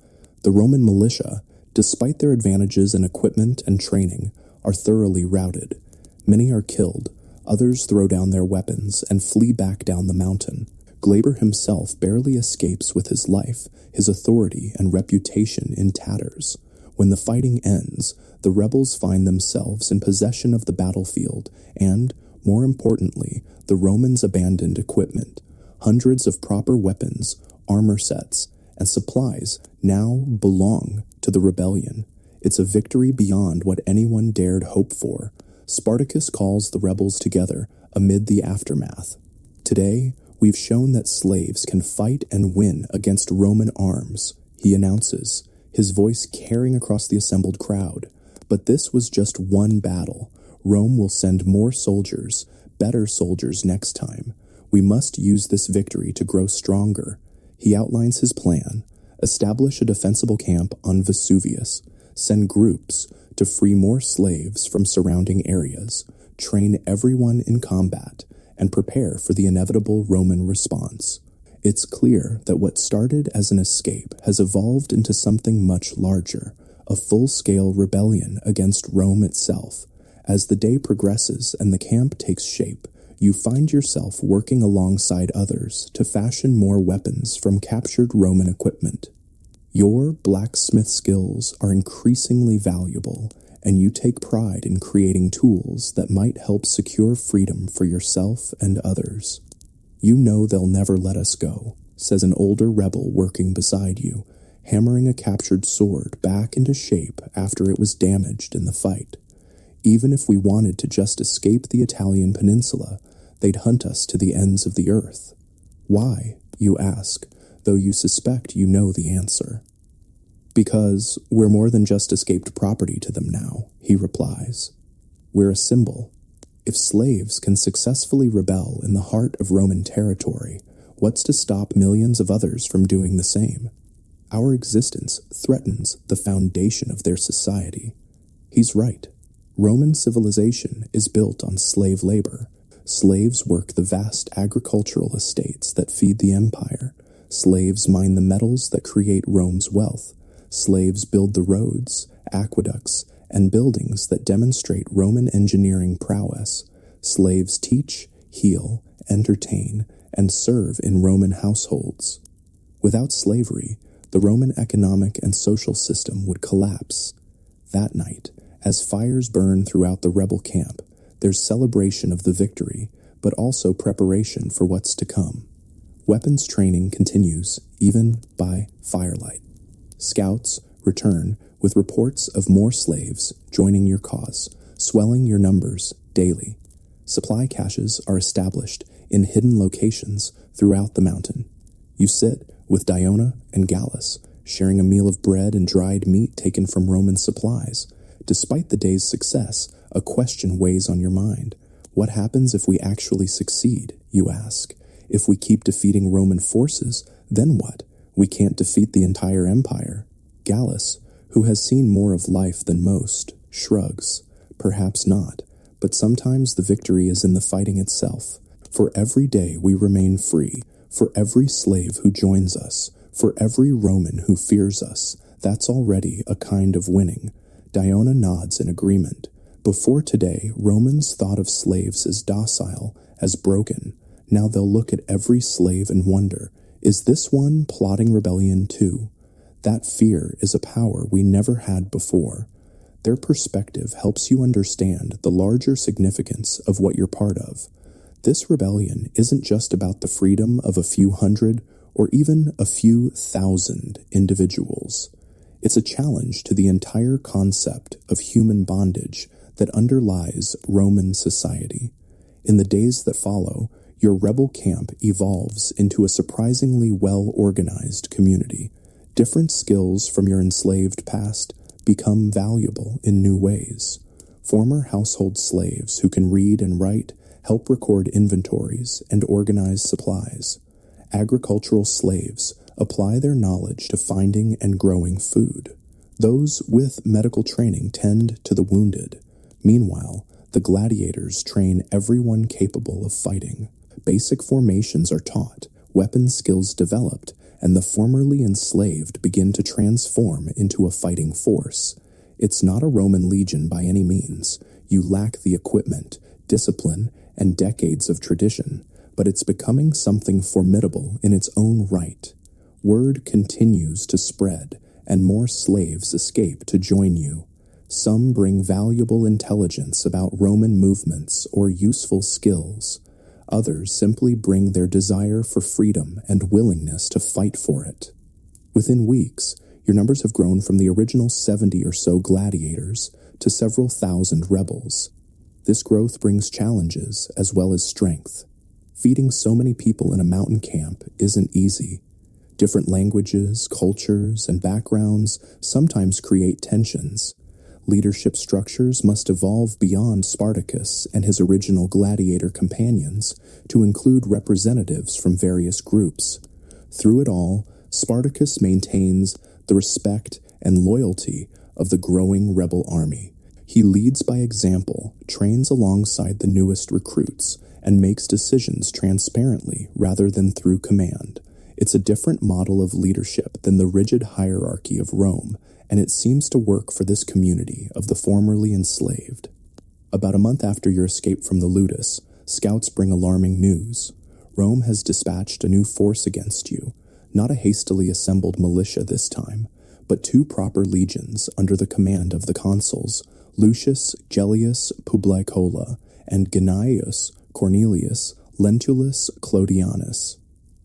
The Roman militia, despite their advantages in equipment and training, are thoroughly routed. Many are killed, others throw down their weapons and flee back down the mountain. Glaber himself barely escapes with his life, his authority and reputation in tatters. When the fighting ends, the rebels find themselves in possession of the battlefield and, more importantly, the Romans' abandoned equipment. Hundreds of proper weapons, armor sets, and supplies now belong to the rebellion. It's a victory beyond what anyone dared hope for. Spartacus calls the rebels together amid the aftermath. Today, we've shown that slaves can fight and win against Roman arms, he announces, his voice carrying across the assembled crowd. But this was just one battle. Rome will send more soldiers, better soldiers next time. We must use this victory to grow stronger. He outlines his plan: establish a defensible camp on Vesuvius, send groups to free more slaves from surrounding areas, train everyone in combat, and prepare for the inevitable Roman response. It's clear that what started as an escape has evolved into something much larger, a full-scale rebellion against Rome itself. As the day progresses and the camp takes shape, you find yourself working alongside others to fashion more weapons from captured Roman equipment. Your blacksmith skills are increasingly valuable, and you take pride in creating tools that might help secure freedom for yourself and others. "You know they'll never let us go," says an older rebel working beside you, hammering a captured sword back into shape after it was damaged in the fight. "Even if we wanted to just escape the Italian peninsula, they'd hunt us to the ends of the earth." "Why?" you ask, though you suspect you know the answer. "Because we're more than just escaped property to them now," he replies. "We're a symbol. If slaves can successfully rebel in the heart of Roman territory, what's to stop millions of others from doing the same? Our existence threatens the foundation of their society." He's right. Roman civilization is built on slave labor. Slaves work the vast agricultural estates that feed the empire. Slaves mine the metals that create Rome's wealth. Slaves build the roads, aqueducts, and buildings that demonstrate Roman engineering prowess. Slaves teach, heal, entertain, and serve in Roman households. Without slavery, the Roman economic and social system would collapse. That night, as fires burn throughout the rebel camp, there's celebration of the victory, but also preparation for what's to come. Weapons training continues, even by firelight. Scouts return with reports of more slaves joining your cause, swelling your numbers daily. Supply caches are established in hidden locations throughout the mountain. You sit with Diona and Gallus, sharing a meal of bread and dried meat taken from Roman supplies. Despite the day's success, a question weighs on your mind. What happens if we actually succeed, you ask? If we keep defeating Roman forces, then what? We can't defeat the entire empire. Gallus, who has seen more of life than most, shrugs. Perhaps not, but sometimes the victory is in the fighting itself. For every day we remain free, for every slave who joins us, for every Roman who fears us, that's already a kind of winning. Diona nods in agreement. Before today, Romans thought of slaves as docile, as broken. Now they'll look at every slave and wonder, is this one plotting rebellion too? That fear is a power we never had before. Their perspective helps you understand the larger significance of what you're part of. This rebellion isn't just about the freedom of a few hundred or even a few thousand individuals. It's a challenge to the entire concept of human bondage that underlies Roman society. In the days that follow, your rebel camp evolves into a surprisingly well-organized community. Different skills from your enslaved past become valuable in new ways. Former household slaves who can read and write help record inventories and organize supplies. Agricultural slaves apply their knowledge to finding and growing food. Those with medical training tend to the wounded. Meanwhile, the gladiators train everyone capable of fighting. Basic formations are taught, weapon skills developed, and the formerly enslaved begin to transform into a fighting force. It's not a Roman legion by any means. You lack the equipment, discipline, and decades of tradition, but it's becoming something formidable in its own right. Word continues to spread, and more slaves escape to join you. Some bring valuable intelligence about Roman movements or useful skills. Others simply bring their desire for freedom and willingness to fight for it. Within weeks, your numbers have grown from the original 70 or so gladiators to several thousand rebels. This growth brings challenges as well as strength. Feeding so many people in a mountain camp isn't easy. Different languages, cultures, and backgrounds sometimes create tensions. Leadership structures must evolve beyond Spartacus and his original gladiator companions to include representatives from various groups. Through it all, Spartacus maintains the respect and loyalty of the growing rebel army. He leads by example, trains alongside the newest recruits, and makes decisions transparently rather than through command. It's a different model of leadership than the rigid hierarchy of Rome, and it seems to work for this community of the formerly enslaved. About a month after your escape from the Ludus, scouts bring alarming news. Rome has dispatched a new force against you, not a hastily assembled militia this time, but 2 proper legions under the command of the consuls, Lucius Gellius Publicola and Gnaeus Cornelius Lentulus Clodianus.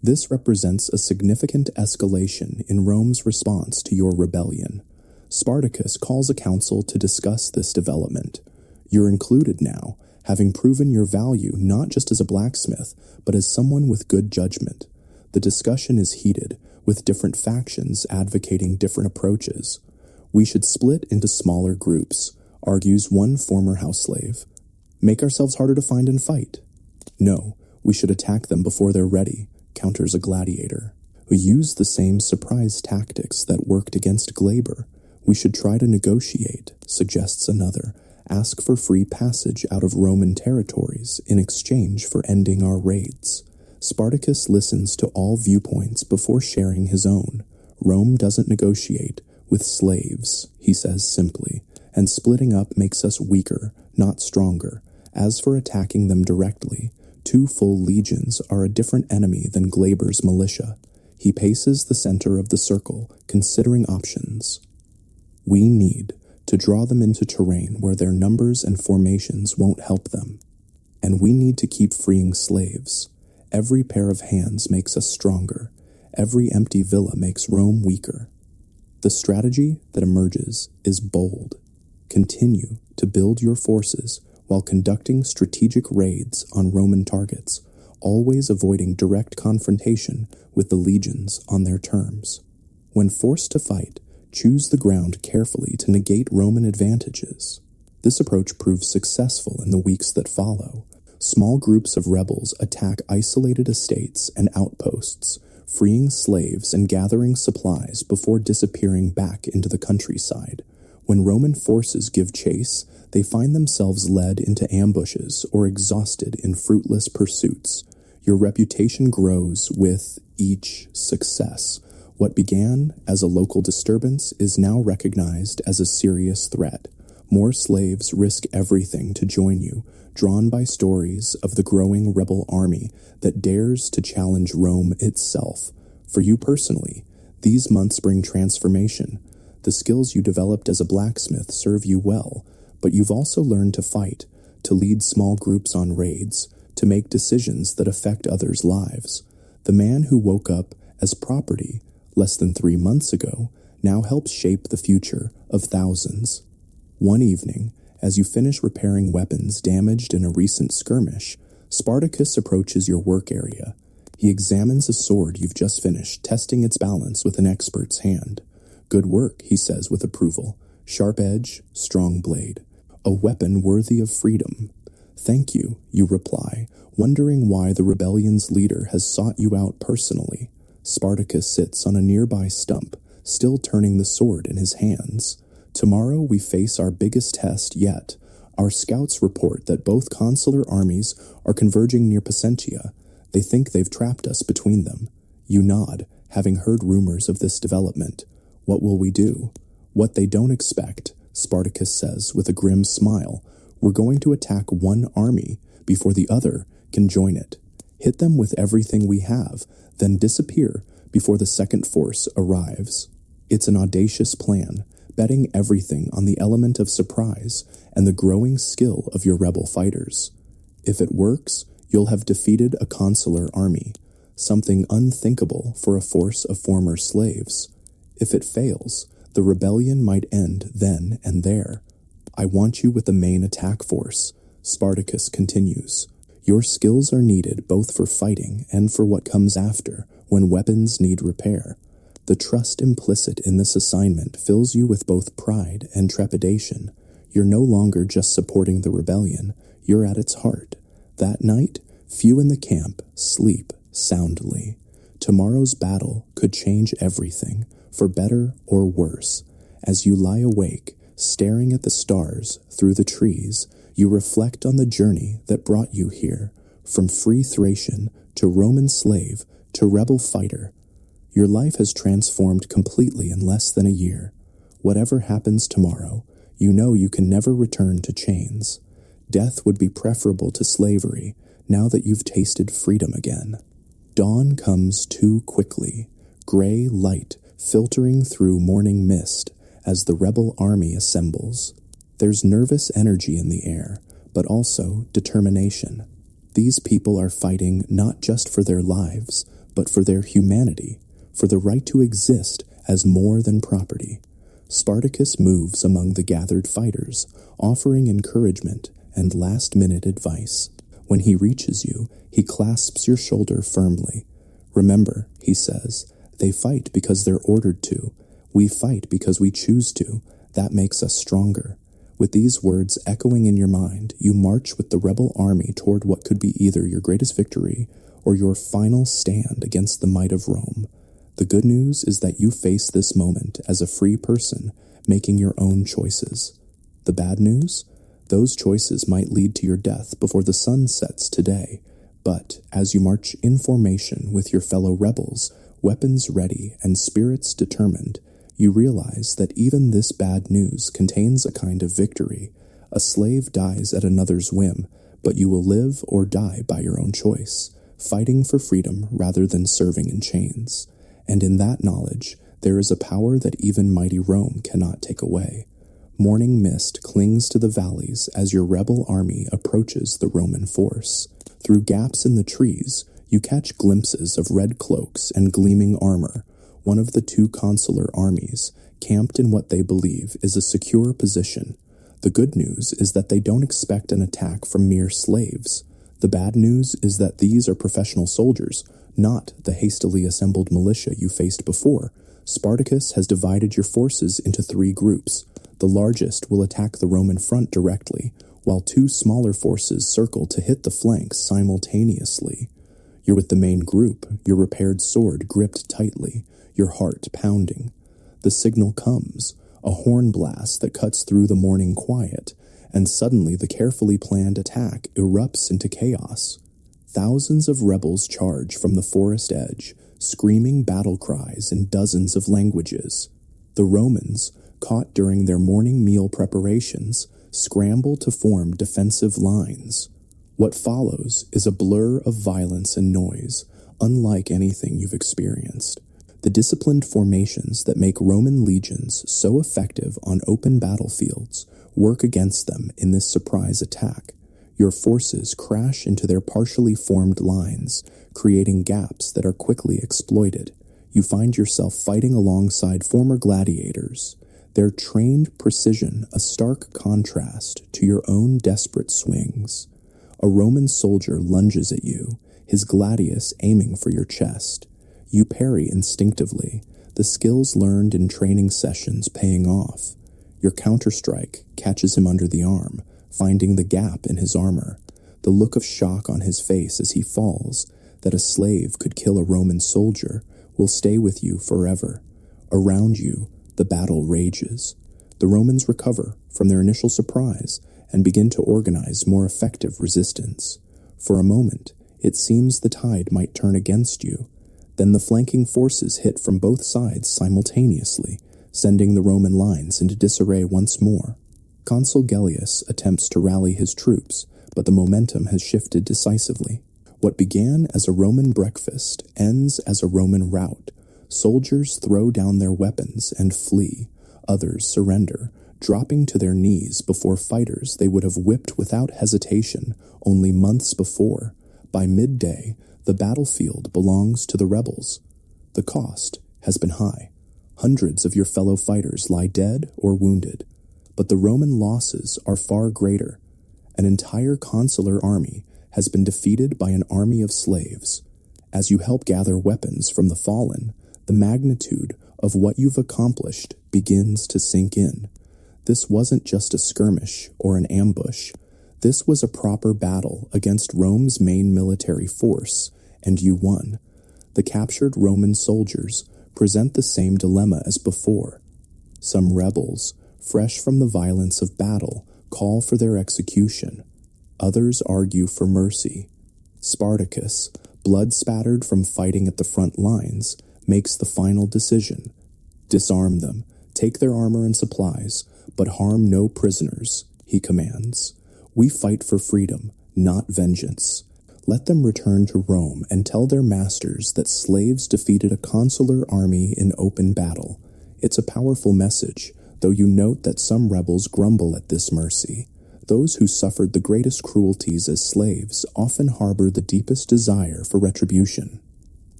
This represents a significant escalation in Rome's response to your rebellion. Spartacus calls a council to discuss this development. You're included now, having proven your value not just as a blacksmith, but as someone with good judgment. The discussion is heated, with different factions advocating different approaches. We should split into smaller groups, argues one former house slave. Make ourselves harder to find and fight. No, we should attack them before they're ready, counters a gladiator. We use the same surprise tactics that worked against Glaber. We should try to negotiate, suggests another. Ask for free passage out of Roman territories in exchange for ending our raids. Spartacus listens to all viewpoints before sharing his own. Rome doesn't negotiate with slaves, he says simply, and splitting up makes us weaker, not stronger. As for attacking them directly, 2 full legions are a different enemy than Glaber's militia. He paces the center of the circle, considering options. We need to draw them into terrain where their numbers and formations won't help them. And we need to keep freeing slaves. Every pair of hands makes us stronger. Every empty villa makes Rome weaker. The strategy that emerges is bold. Continue to build your forces while conducting strategic raids on Roman targets, always avoiding direct confrontation with the legions on their terms. When forced to fight, choose the ground carefully to negate Roman advantages. This approach proves successful in the weeks that follow. Small groups of rebels attack isolated estates and outposts, freeing slaves and gathering supplies before disappearing back into the countryside. When Roman forces give chase, they find themselves led into ambushes or exhausted in fruitless pursuits. Your reputation grows with each success. What began as a local disturbance is now recognized as a serious threat. More slaves risk everything to join you, drawn by stories of the growing rebel army that dares to challenge Rome itself. For you personally, these months bring transformation. The skills you developed as a blacksmith serve you well, but you've also learned to fight, to lead small groups on raids, to make decisions that affect others' lives. The man who woke up as property less than 3 months ago now helps shape the future of thousands. One evening, as you finish repairing weapons damaged in a recent skirmish, Spartacus approaches your work area. He examines a sword you've just finished, testing its balance with an expert's hand. Good work, he says with approval. Sharp edge, strong blade. A weapon worthy of freedom. Thank you, you reply, wondering why the rebellion's leader has sought you out personally. Spartacus sits on a nearby stump, still turning the sword in his hands. Tomorrow we face our biggest test yet. Our scouts report that both consular armies are converging near Placentia. They think they've trapped us between them. You nod, having heard rumors of this development. What will we do? What they don't expect, Spartacus says with a grim smile. We're going to attack one army before the other can join it. Hit them with everything we have, then disappear before the second force arrives. It's an audacious plan, betting everything on the element of surprise and the growing skill of your rebel fighters. If it works, you'll have defeated a consular army, something unthinkable for a force of former slaves. If it fails, the rebellion might end then and there. I want you with the main attack force, Spartacus continues. Your skills are needed both for fighting and for what comes after, when weapons need repair. The trust implicit in this assignment fills you with both pride and trepidation. You're no longer just supporting the rebellion, you're at its heart. That night, few in the camp sleep soundly. Tomorrow's battle could change everything, for better or worse. As you lie awake, staring at the stars through the trees, you reflect on the journey that brought you here, from free Thracian to Roman slave to rebel fighter. Your life has transformed completely in less than a year. Whatever happens tomorrow, you know you can never return to chains. Death would be preferable to slavery now that you've tasted freedom again. Dawn comes too quickly, gray light filtering through morning mist as the rebel army assembles. There's nervous energy in the air, but also determination. These people are fighting not just for their lives, but for their humanity, for the right to exist as more than property. Spartacus moves among the gathered fighters, offering encouragement and last-minute advice. When he reaches you, he clasps your shoulder firmly. Remember, he says, they fight because they're ordered to. We fight because we choose to. That makes us stronger. With these words echoing in your mind, you march with the rebel army toward what could be either your greatest victory or your final stand against the might of Rome. The good news is that you face this moment as a free person, making your own choices. The bad news? Those choices might lead to your death before the sun sets today. But as you march in formation with your fellow rebels, weapons ready and spirits determined, you realize that even this bad news contains a kind of victory. A slave dies at another's whim, but you will live or die by your own choice, fighting for freedom rather than serving in chains. And in that knowledge, there is a power that even mighty Rome cannot take away. Morning mist clings to the valleys as your rebel army approaches the Roman force. Through gaps in the trees, you catch glimpses of red cloaks and gleaming armor, one of the two consular armies, camped in what they believe is a secure position. The good news is that they don't expect an attack from mere slaves. The bad news is that these are professional soldiers, not the hastily assembled militia you faced before. Spartacus has divided your forces into 3 groups. The largest will attack the Roman front directly, while 2 smaller forces circle to hit the flanks simultaneously. You're with the main group, your repaired sword gripped tightly, your heart pounding. The signal comes, a horn blast that cuts through the morning quiet, and suddenly the carefully planned attack erupts into chaos. Thousands of rebels charge from the forest edge, screaming battle cries in dozens of languages. The Romans, caught during their morning meal preparations, scramble to form defensive lines. What follows is a blur of violence and noise, unlike anything you've experienced. The disciplined formations that make Roman legions so effective on open battlefields work against them in this surprise attack. Your forces crash into their partially formed lines, creating gaps that are quickly exploited. You find yourself fighting alongside former gladiators, their trained precision a stark contrast to your own desperate swings. A Roman soldier lunges at you, his gladius aiming for your chest. You parry instinctively, the skills learned in training sessions paying off. Your counterstrike catches him under the arm, finding the gap in his armor. The look of shock on his face as he falls, that a slave could kill a Roman soldier, will stay with you forever. Around you, the battle rages. The Romans recover from their initial surprise and begin to organize more effective resistance. For a moment, it seems the tide might turn against you. Then the flanking forces hit from both sides simultaneously, sending the Roman lines into disarray once more. Consul Gellius attempts to rally his troops, but the momentum has shifted decisively. What began as a Roman breakfast ends as a Roman rout. Soldiers throw down their weapons and flee. Others surrender, dropping to their knees before fighters they would have whipped without hesitation only months before. By midday, the battlefield belongs to the rebels. The cost has been high. Hundreds of your fellow fighters lie dead or wounded. But the Roman losses are far greater. An entire consular army has been defeated by an army of slaves. As you help gather weapons from the fallen, The magnitude of what you've accomplished begins to sink in. This wasn't just a skirmish or an ambush. This was a proper battle against Rome's main military force, and you won. The captured Roman soldiers present the same dilemma as before. Some rebels, fresh from the violence of battle, call for their execution. Others argue for mercy. Spartacus, blood-spattered from fighting at the front lines, makes the final decision. Disarm them, take their armor and supplies, but harm no prisoners, he commands. We fight for freedom, not vengeance. Let them return to Rome and tell their masters that slaves defeated a consular army in open battle. It's a powerful message, though you note that some rebels grumble at this mercy. Those who suffered the greatest cruelties as slaves often harbor the deepest desire for retribution.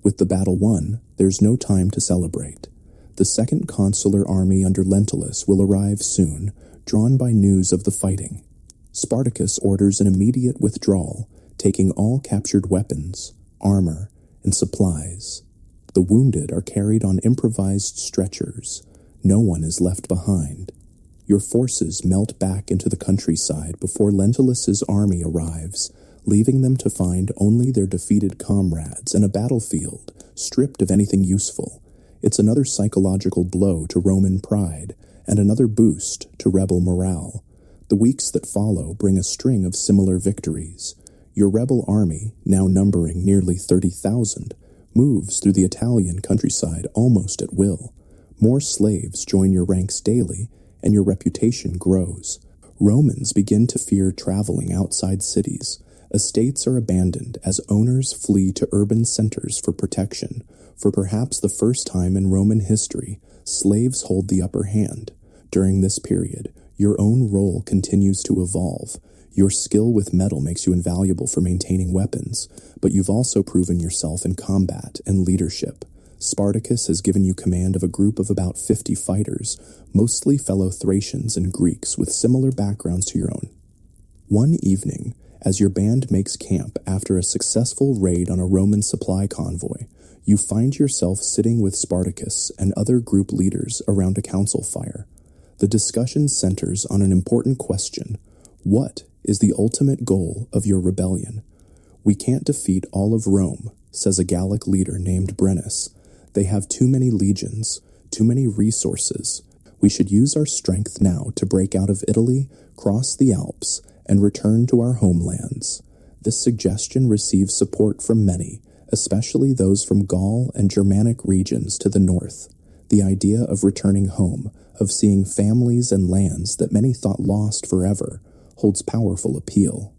With the battle won, there's no time to celebrate. The second consular army under Lentulus will arrive soon, drawn by news of the fighting. Spartacus orders an immediate withdrawal, taking all captured weapons, armor, and supplies. The wounded are carried on improvised stretchers. No one is left behind. Your forces melt back into the countryside before Lentulus's army arrives, leaving them to find only their defeated comrades and a battlefield stripped of anything useful. It's another psychological blow to Roman pride and another boost to rebel morale. The weeks that follow bring a string of similar victories. Your rebel army, now numbering nearly 30,000, moves through the Italian countryside almost at will. More slaves join your ranks daily, and your reputation grows. Romans begin to fear traveling outside cities. Estates are abandoned as owners flee to urban centers for protection. For perhaps the first time in Roman history, slaves hold the upper hand. During this period, your own role continues to evolve. Your skill with metal makes you invaluable for maintaining weapons, but you've also proven yourself in combat and leadership. Spartacus has given you command of a group of about 50 fighters, mostly fellow Thracians and Greeks with similar backgrounds to your own. One evening, as your band makes camp after a successful raid on a Roman supply convoy, you find yourself sitting with Spartacus and other group leaders around a council fire. The discussion centers on an important question. What is the ultimate goal of your rebellion? We can't defeat all of Rome, says a Gallic leader named Brennus. They have too many legions, too many resources. We should use our strength now to break out of Italy, cross the Alps, and return to our homelands. This suggestion receives support from many, especially those from Gaul and Germanic regions to the north. The idea of returning home, of seeing families and lands that many thought lost forever, holds powerful appeal.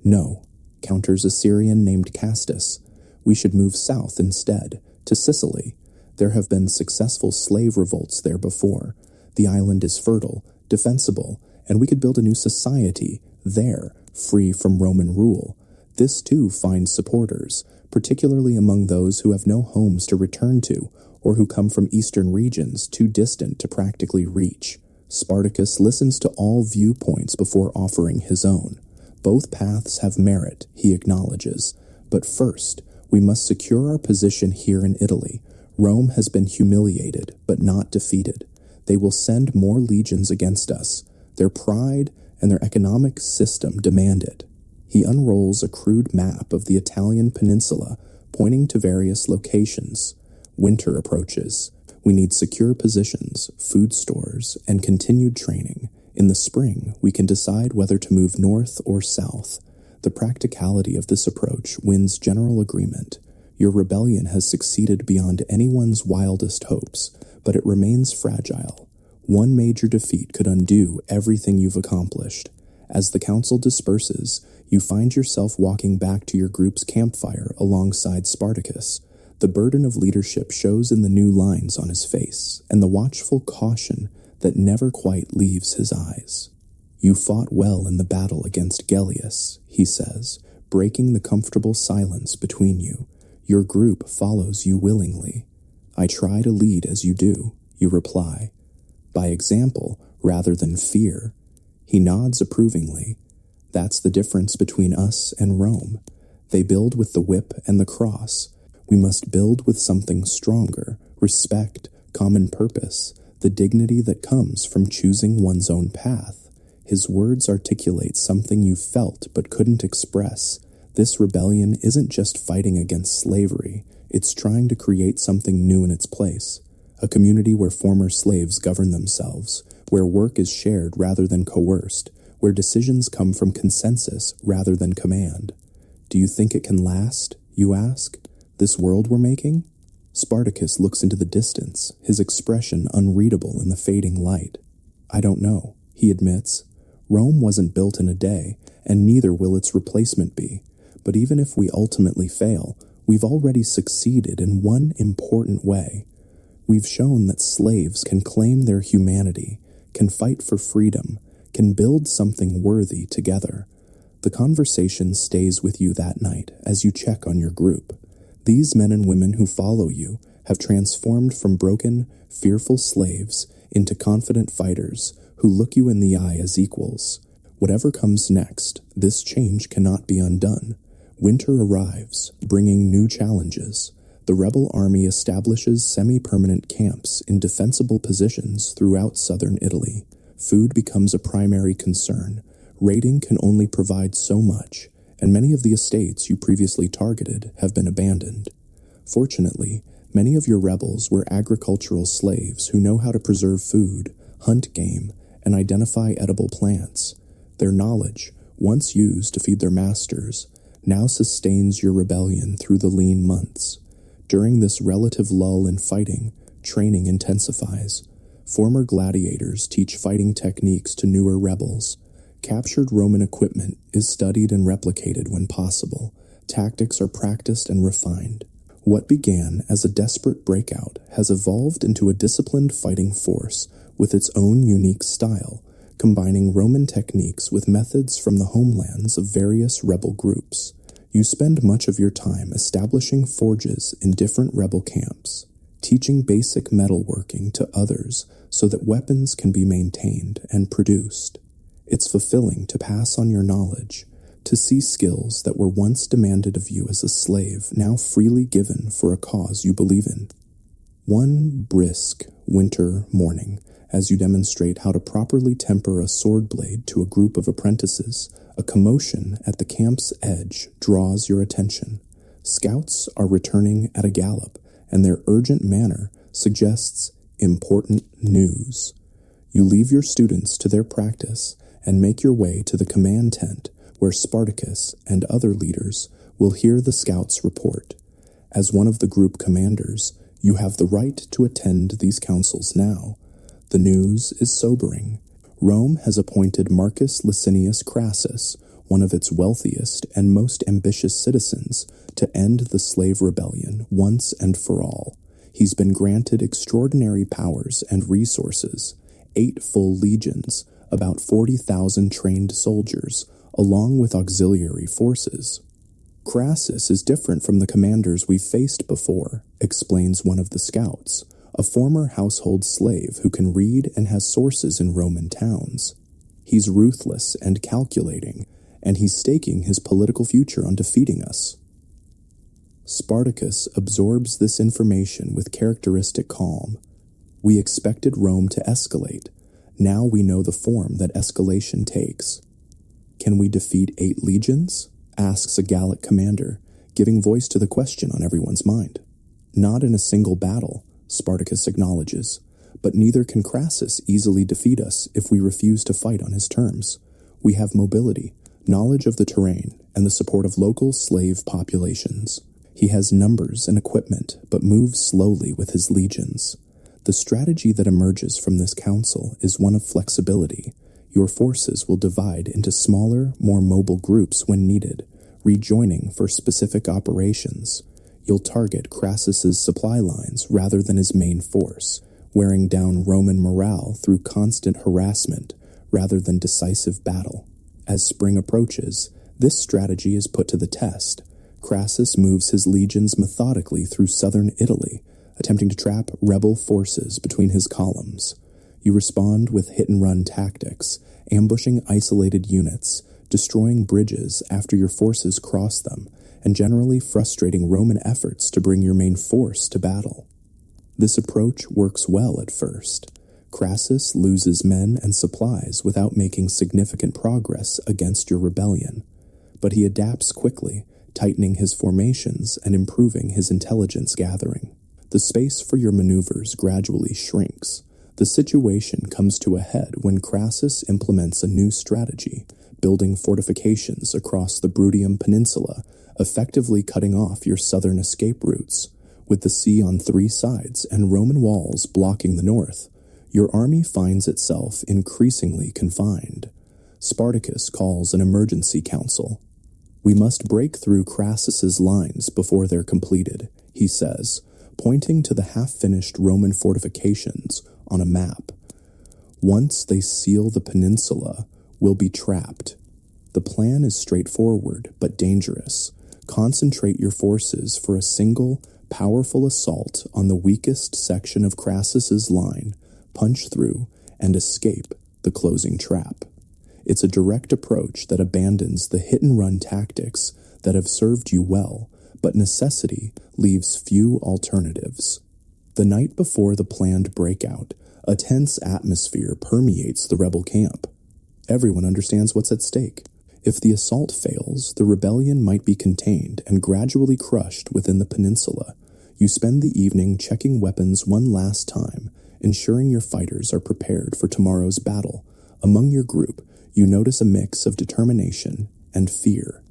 No, counters a Syrian named Castus. We should move south instead, to Sicily. There have been successful slave revolts there before. The island is fertile, defensible, and we could build a new society there, free from Roman rule. This too finds supporters, particularly among those who have no homes to return to, or who come from eastern regions too distant to practically reach. Spartacus listens to all viewpoints before offering his own. Both paths have merit, he acknowledges. But first, we must secure our position here in Italy. Rome has been humiliated, but not defeated. They will send more legions against us. Their pride and their economic system demand it. He unrolls a crude map of the Italian peninsula, pointing to various locations. Winter approaches. We need secure positions, food stores, and continued training. In the spring, we can decide whether to move north or south. The practicality of this approach wins general agreement. Your rebellion has succeeded beyond anyone's wildest hopes, but it remains fragile. One major defeat could undo everything you've accomplished. As the council disperses, you find yourself walking back to your group's campfire alongside Spartacus. The burden of leadership shows in the new lines on his face, and the watchful caution that never quite leaves his eyes. You fought well in the battle against Gellius, he says, breaking the comfortable silence between you. Your group follows you willingly. I try to lead as you do, you reply. By example, rather than fear. He nods approvingly. That's the difference between us and Rome. They build with the whip and the cross. We must build with something stronger, respect, common purpose, the dignity that comes from choosing one's own path. His words articulate something you felt but couldn't express. This rebellion isn't just fighting against slavery, it's trying to create something new in its place. A community where former slaves govern themselves, where work is shared rather than coerced, where decisions come from consensus rather than command. Do you think it can last, you ask? This world we're making? Spartacus looks into the distance, his expression unreadable in the fading light. I don't know, he admits. Rome wasn't built in a day, and neither will its replacement be. But even if we ultimately fail, we've already succeeded in one important way. We've shown that slaves can claim their humanity, can fight for freedom, can build something worthy together. The conversation stays with you that night as you check on your group. These men and women who follow you have transformed from broken, fearful slaves into confident fighters who look you in the eye as equals. Whatever comes next, this change cannot be undone. Winter arrives, bringing new challenges. The rebel army establishes semi-permanent camps in defensible positions throughout southern Italy. Food becomes a primary concern. Raiding can only provide so much, and many of the estates you previously targeted have been abandoned. Fortunately, many of your rebels were agricultural slaves who know how to preserve food, hunt game, and identify edible plants. Their knowledge, once used to feed their masters, now sustains your rebellion through the lean months. During this relative lull in fighting, training intensifies. Former gladiators teach fighting techniques to newer rebels. Captured Roman equipment is studied and replicated when possible. Tactics are practiced and refined. What began as a desperate breakout has evolved into a disciplined fighting force with its own unique style, combining Roman techniques with methods from the homelands of various rebel groups. You spend much of your time establishing forges in different rebel camps, teaching basic metalworking to others so that weapons can be maintained and produced. It's fulfilling to pass on your knowledge, to see skills that were once demanded of you as a slave now freely given for a cause you believe in. One brisk winter morning, as you demonstrate how to properly temper a sword blade to a group of apprentices, a commotion at the camp's edge draws your attention. Scouts are returning at a gallop, and their urgent manner suggests important news. You leave your students to their practice and make your way to the command tent where Spartacus and other leaders will hear the scouts' report. As one of the group commanders, you have the right to attend these councils now. The news is sobering. Rome has appointed Marcus Licinius Crassus, one of its wealthiest and most ambitious citizens, to end the slave rebellion once and for all. He's been granted extraordinary powers and resources, 8 full legions, about 40,000 trained soldiers, along with auxiliary forces. Crassus is different from the commanders we've faced before, explains one of the scouts, a former household slave who can read and has sources in Roman towns. He's ruthless and calculating, and he's staking his political future on defeating us. Spartacus absorbs this information with characteristic calm. We expected Rome to escalate. Now we know the form that escalation takes. Can we defeat 8 legions? Asks a Gallic commander, giving voice to the question on everyone's mind. Not in a single battle, Spartacus acknowledges, but neither can Crassus easily defeat us if we refuse to fight on his terms. We have mobility, knowledge of the terrain, and the support of local slave populations. He has numbers and equipment, but moves slowly with his legions. The strategy that emerges from this council is one of flexibility. Your forces will divide into smaller, more mobile groups when needed, rejoining for specific operations. You'll target Crassus's supply lines rather than his main force, wearing down Roman morale through constant harassment rather than decisive battle. As spring approaches, this strategy is put to the test. Crassus moves his legions methodically through southern Italy, attempting to trap rebel forces between his columns. You respond with hit-and-run tactics, ambushing isolated units, destroying bridges after your forces cross them, and generally frustrating Roman efforts to bring your main force to battle. This approach works well at first. Crassus loses men and supplies without making significant progress against your rebellion, but he adapts quickly, tightening his formations and improving his intelligence gathering. The space for your maneuvers gradually shrinks. The situation comes to a head when Crassus implements a new strategy, building fortifications across the Bruttium Peninsula, effectively cutting off your southern escape routes. With the sea on three sides and Roman walls blocking the north, your army finds itself increasingly confined. Spartacus calls an emergency council. "We must break through Crassus's lines before they're completed," he says, pointing to the half-finished Roman fortifications on a map. "Once they seal the peninsula, we'll be trapped." The plan is straightforward but dangerous. Concentrate your forces for a single, powerful assault on the weakest section of Crassus's line, punch through, and escape the closing trap. It's a direct approach that abandons the hit-and-run tactics that have served you well, but necessity leaves few alternatives. The night before the planned breakout, a tense atmosphere permeates the rebel camp. Everyone understands what's at stake. If the assault fails, the rebellion might be contained and gradually crushed within the peninsula. You spend the evening checking weapons one last time, ensuring your fighters are prepared for tomorrow's battle. Among your group, you notice a mix of determination and fear.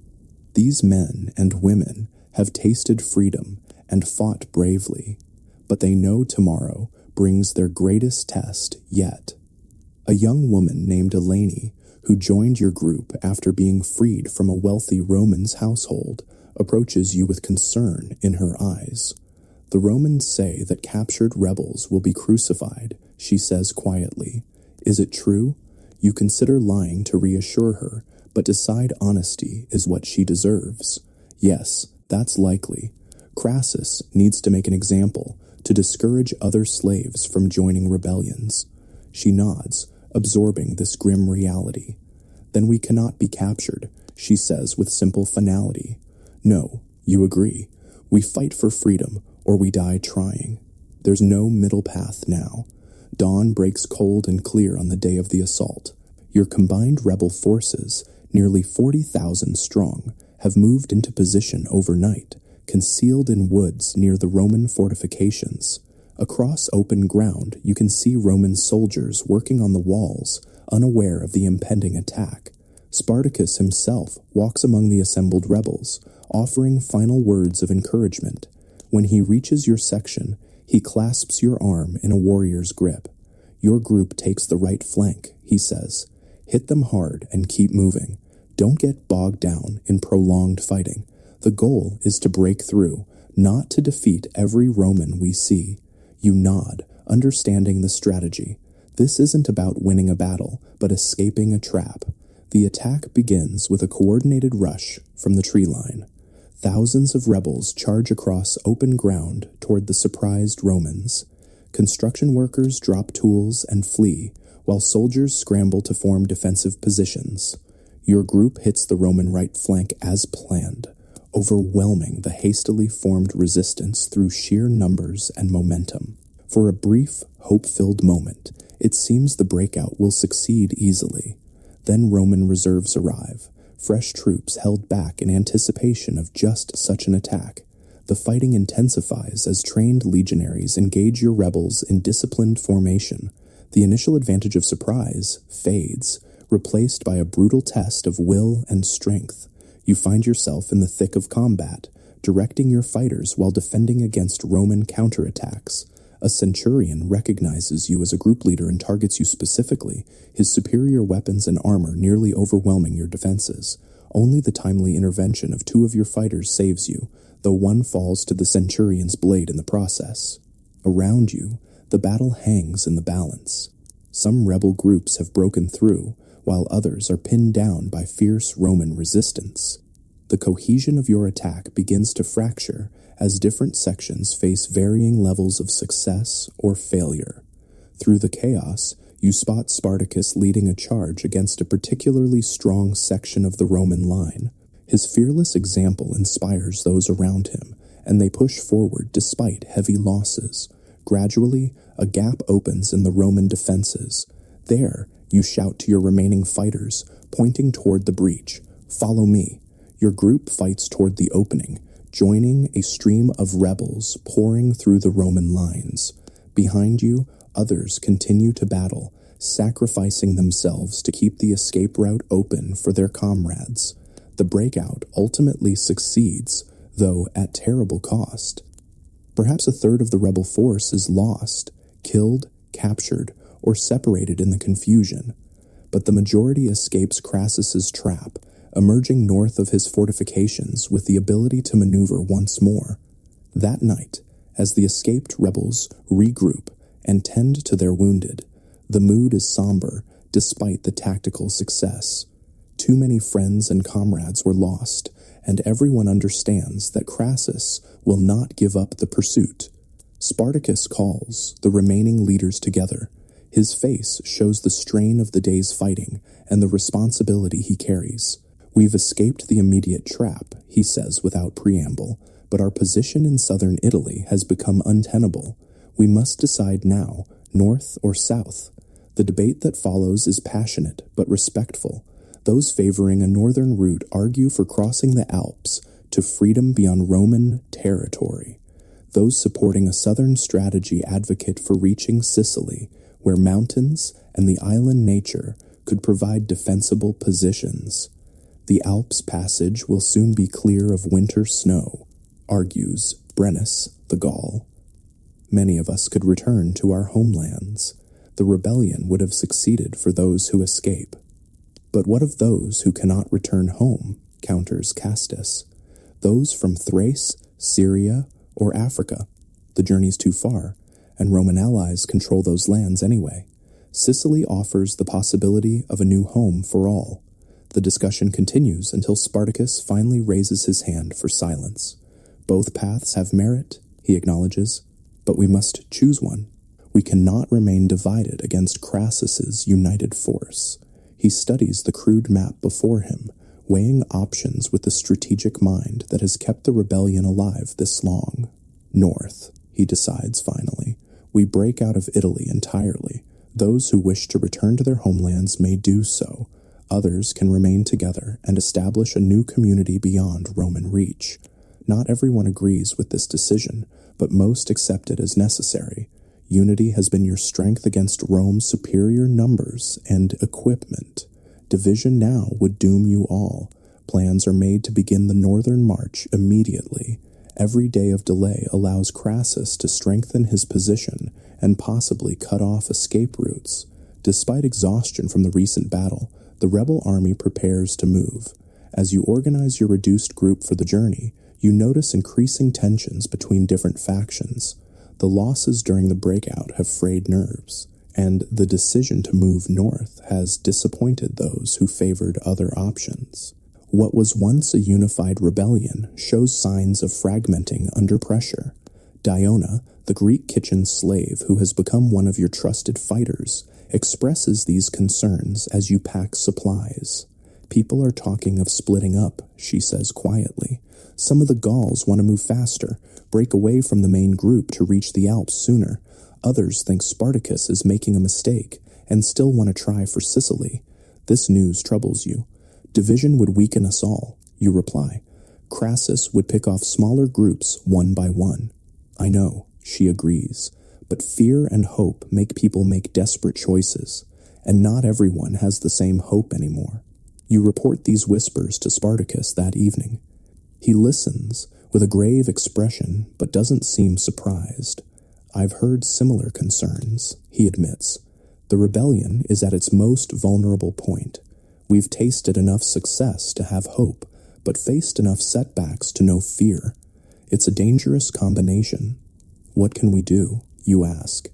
These men and women have tasted freedom and fought bravely, but they know tomorrow brings their greatest test yet. A young woman named Eleni, who joined your group after being freed from a wealthy Roman's household, approaches you with concern in her eyes. "The Romans say that captured rebels will be crucified," she says quietly. "Is it true?" You consider lying to reassure her, but decide honesty is what she deserves. "Yes, that's likely. Crassus needs to make an example to discourage other slaves from joining rebellions." She nods, absorbing this grim reality. "Then we cannot be captured," she says with simple finality. "No, you agree. We fight for freedom, or we die trying. There's no middle path now. Dawn breaks cold and clear on the day of the assault. Your combined rebel forces, nearly 40,000 strong, have moved into position overnight, concealed in woods near the Roman fortifications. Across open ground, you can see Roman soldiers working on the walls, unaware of the impending attack. Spartacus himself walks among the assembled rebels, offering final words of encouragement. When he reaches your section, he clasps your arm in a warrior's grip. "Your group takes the right flank," he says. "Hit them hard and keep moving. Don't get bogged down in prolonged fighting. The goal is to break through, not to defeat every Roman we see." You nod, understanding the strategy. This isn't about winning a battle, but escaping a trap. The attack begins with a coordinated rush from the tree line. Thousands of rebels charge across open ground toward the surprised Romans. Construction workers drop tools and flee, while soldiers scramble to form defensive positions. Your group hits the Roman right flank as planned, overwhelming the hastily formed resistance through sheer numbers and momentum. For a brief, hope-filled moment, it seems the breakout will succeed easily. Then Roman reserves arrive, fresh troops held back in anticipation of just such an attack. The fighting intensifies as trained legionaries engage your rebels in disciplined formation. The initial advantage of surprise fades, replaced by a brutal test of will and strength. You find yourself in the thick of combat, directing your fighters while defending against Roman counterattacks. A centurion recognizes you as a group leader and targets you specifically, his superior weapons and armor nearly overwhelming your defenses. Only the timely intervention of two of your fighters saves you, though one falls to the centurion's blade in the process. Around you, the battle hangs in the balance. Some rebel groups have broken through, while others are pinned down by fierce Roman resistance. The cohesion of your attack begins to fracture as different sections face varying levels of success or failure. Through the chaos, you spot Spartacus leading a charge against a particularly strong section of the Roman line. His fearless example inspires those around him, and they push forward despite heavy losses. Gradually, a gap opens in the Roman defenses. There, you shout to your remaining fighters, pointing toward the breach. Follow me. Your group fights toward the opening, joining a stream of rebels pouring through the Roman lines. Behind you, others continue to battle, sacrificing themselves to keep the escape route open for their comrades. The breakout ultimately succeeds, though at terrible cost. Perhaps a third of the rebel force is lost, killed, captured, or separated in the confusion. But the majority escapes Crassus's trap, emerging north of his fortifications with the ability to maneuver once more. That night, as the escaped rebels regroup and tend to their wounded, the mood is somber despite the tactical success. Too many friends and comrades were lost, and everyone understands that Crassus will not give up the pursuit. Spartacus calls the remaining leaders together. His face shows the strain of the day's fighting and the responsibility he carries. We've escaped the immediate trap, he says without preamble, but our position in southern Italy has become untenable. We must decide now, north or south. The debate that follows is passionate but respectful. Those favoring a northern route argue for crossing the Alps to freedom beyond Roman territory. Those supporting a southern strategy advocate for reaching Sicily, where mountains and the island nature could provide defensible positions. The Alps passage will soon be clear of winter snow, argues Brennus the Gaul. Many of us could return to our homelands. The rebellion would have succeeded for those who escape. But what of those who cannot return home, counters Castus. Those from Thrace, Syria, or Africa. The journey's too far, and Roman allies control those lands anyway. Sicily offers the possibility of a new home for all. The discussion continues until Spartacus finally raises his hand for silence. Both paths have merit, he acknowledges, but we must choose one. We cannot remain divided against Crassus's united force. He studies the crude map before him, weighing options with the strategic mind that has kept the rebellion alive this long. North, he decides finally. We break out of Italy entirely. Those who wish to return to their homelands may do so. Others can remain together and establish a new community beyond Roman reach. Not everyone agrees with this decision, but most accept it as necessary. Unity has been your strength against Rome's superior numbers and equipment. Division now would doom you all. Plans are made to begin the northern march immediately. Every day of delay allows Crassus to strengthen his position and possibly cut off escape routes. Despite exhaustion from the recent battle, the rebel army prepares to move. As you organize your reduced group for the journey, you notice increasing tensions between different factions. The losses during the breakout have frayed nerves, and the decision to move north has disappointed those who favored other options. What was once a unified rebellion shows signs of fragmenting under pressure. Diona, the Greek kitchen slave who has become one of your trusted fighters, expresses these concerns as you pack supplies. People are talking of splitting up, she says quietly. Some of the Gauls want to move faster, break away from the main group to reach the Alps sooner. Others think Spartacus is making a mistake and still want to try for Sicily. This news troubles you. Division would weaken us all, you reply. Crassus would pick off smaller groups one by one. I know, she agrees, but fear and hope make people make desperate choices, and not everyone has the same hope anymore. You report these whispers to Spartacus that evening. He listens with a grave expression, but doesn't seem surprised. I've heard similar concerns, he admits. The rebellion is at its most vulnerable point. We've tasted enough success to have hope, but faced enough setbacks to know fear. It's a dangerous combination. What can we do, you ask?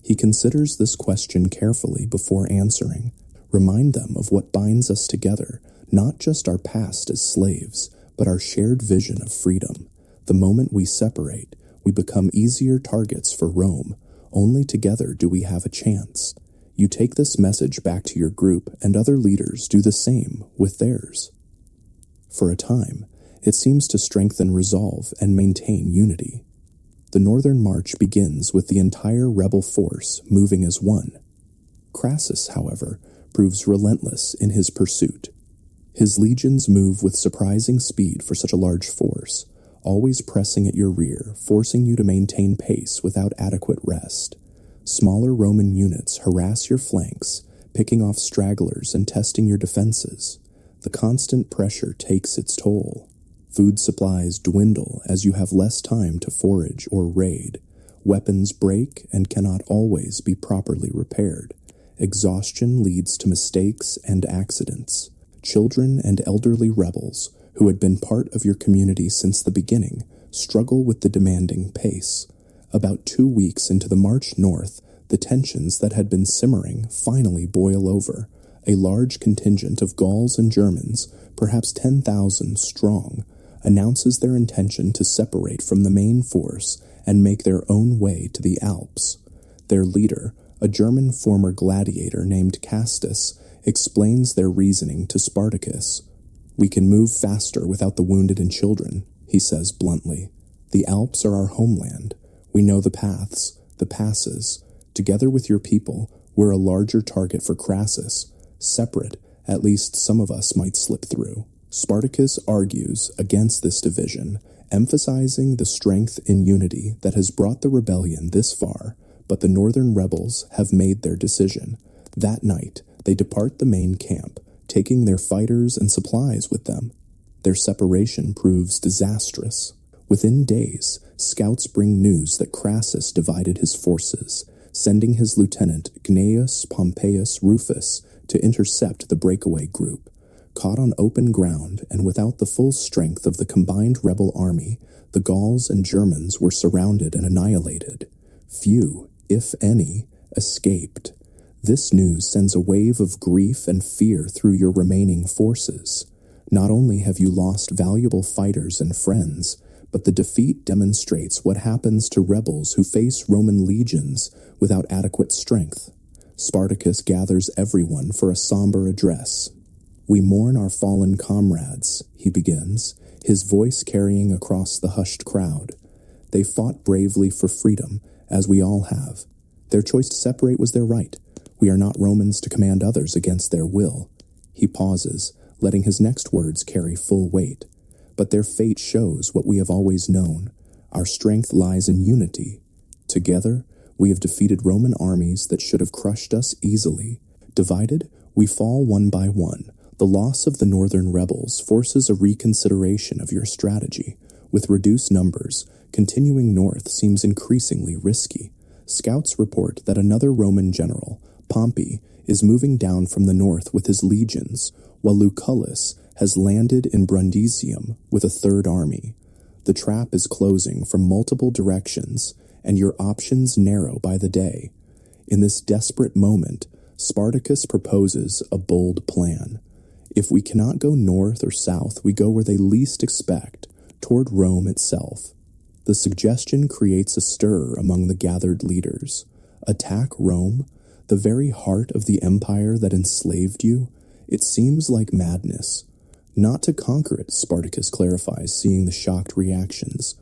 He considers this question carefully before answering. Remind them of what binds us together, not just our past as slaves, but our shared vision of freedom. The moment we separate, we become easier targets for Rome. Only together do we have a chance. You take this message back to your group, and other leaders do the same with theirs. For a time, it seems to strengthen resolve and maintain unity. The The northern march begins with the entire rebel force moving as one. Crassus, however, proves relentless in his pursuit. His legions move with surprising speed for such a large force, always pressing at your rear, forcing you to maintain pace without adequate rest. Smaller Roman units harass your flanks, picking off stragglers and testing your defenses. The constant pressure takes its toll. Food supplies dwindle as you have less time to forage or raid. Weapons break and cannot always be properly repaired. Exhaustion leads to mistakes and accidents. Children and elderly rebels, who had been part of your community since the beginning, struggle with the demanding pace. About 2 weeks into the march north, the tensions that had been simmering finally boil over. A large contingent of Gauls and Germans, perhaps 10,000 strong, announces their intention to separate from the main force and make their own way to the Alps. Their leader, a German former gladiator named Castus, explains their reasoning to Spartacus. "We can move faster without the wounded and children," he says bluntly. "The Alps are our homeland. We know the paths, the passes. Together with your people, we're a larger target for Crassus. Separate, at least some of us might slip through." Spartacus argues against this division, emphasizing the strength in unity that has brought the rebellion this far, but the northern rebels have made their decision. That night, they depart the main camp, taking their fighters and supplies with them. Their separation proves disastrous. Within days, scouts bring news that Crassus divided his forces, sending his lieutenant Gnaeus Pompeius Rufus to intercept the breakaway group. Caught on open ground and without the full strength of the combined rebel army, the Gauls and Germans were surrounded and annihilated. Few, if any, escaped. This news sends a wave of grief and fear through your remaining forces. Not only have you lost valuable fighters and friends, but the defeat demonstrates what happens to rebels who face Roman legions without adequate strength. Spartacus gathers everyone for a somber address. "We mourn our fallen comrades," he begins, his voice carrying across the hushed crowd. "They fought bravely for freedom, as we all have. Their choice to separate was their right. We are not Romans to command others against their will." He pauses, letting his next words carry full weight. "But their fate shows what we have always known. Our strength lies in unity. Together, we have defeated Roman armies that should have crushed us easily. Divided, we fall one by one. The loss of the northern rebels forces a reconsideration of your strategy. With reduced numbers, continuing north seems increasingly risky. Scouts report that another Roman general, Pompey, is moving down from the north with his legions, while Lucullus has landed in Brundisium with a third army. The trap is closing from multiple directions, and your options narrow by the day. In this desperate moment, Spartacus proposes a bold plan. If we cannot go north or south, we go where they least expect, toward Rome itself. The suggestion creates a stir among the gathered leaders. Attack Rome, the very heart of the empire that enslaved you? It seems like madness. Not to conquer it, Spartacus clarifies, seeing the shocked reactions.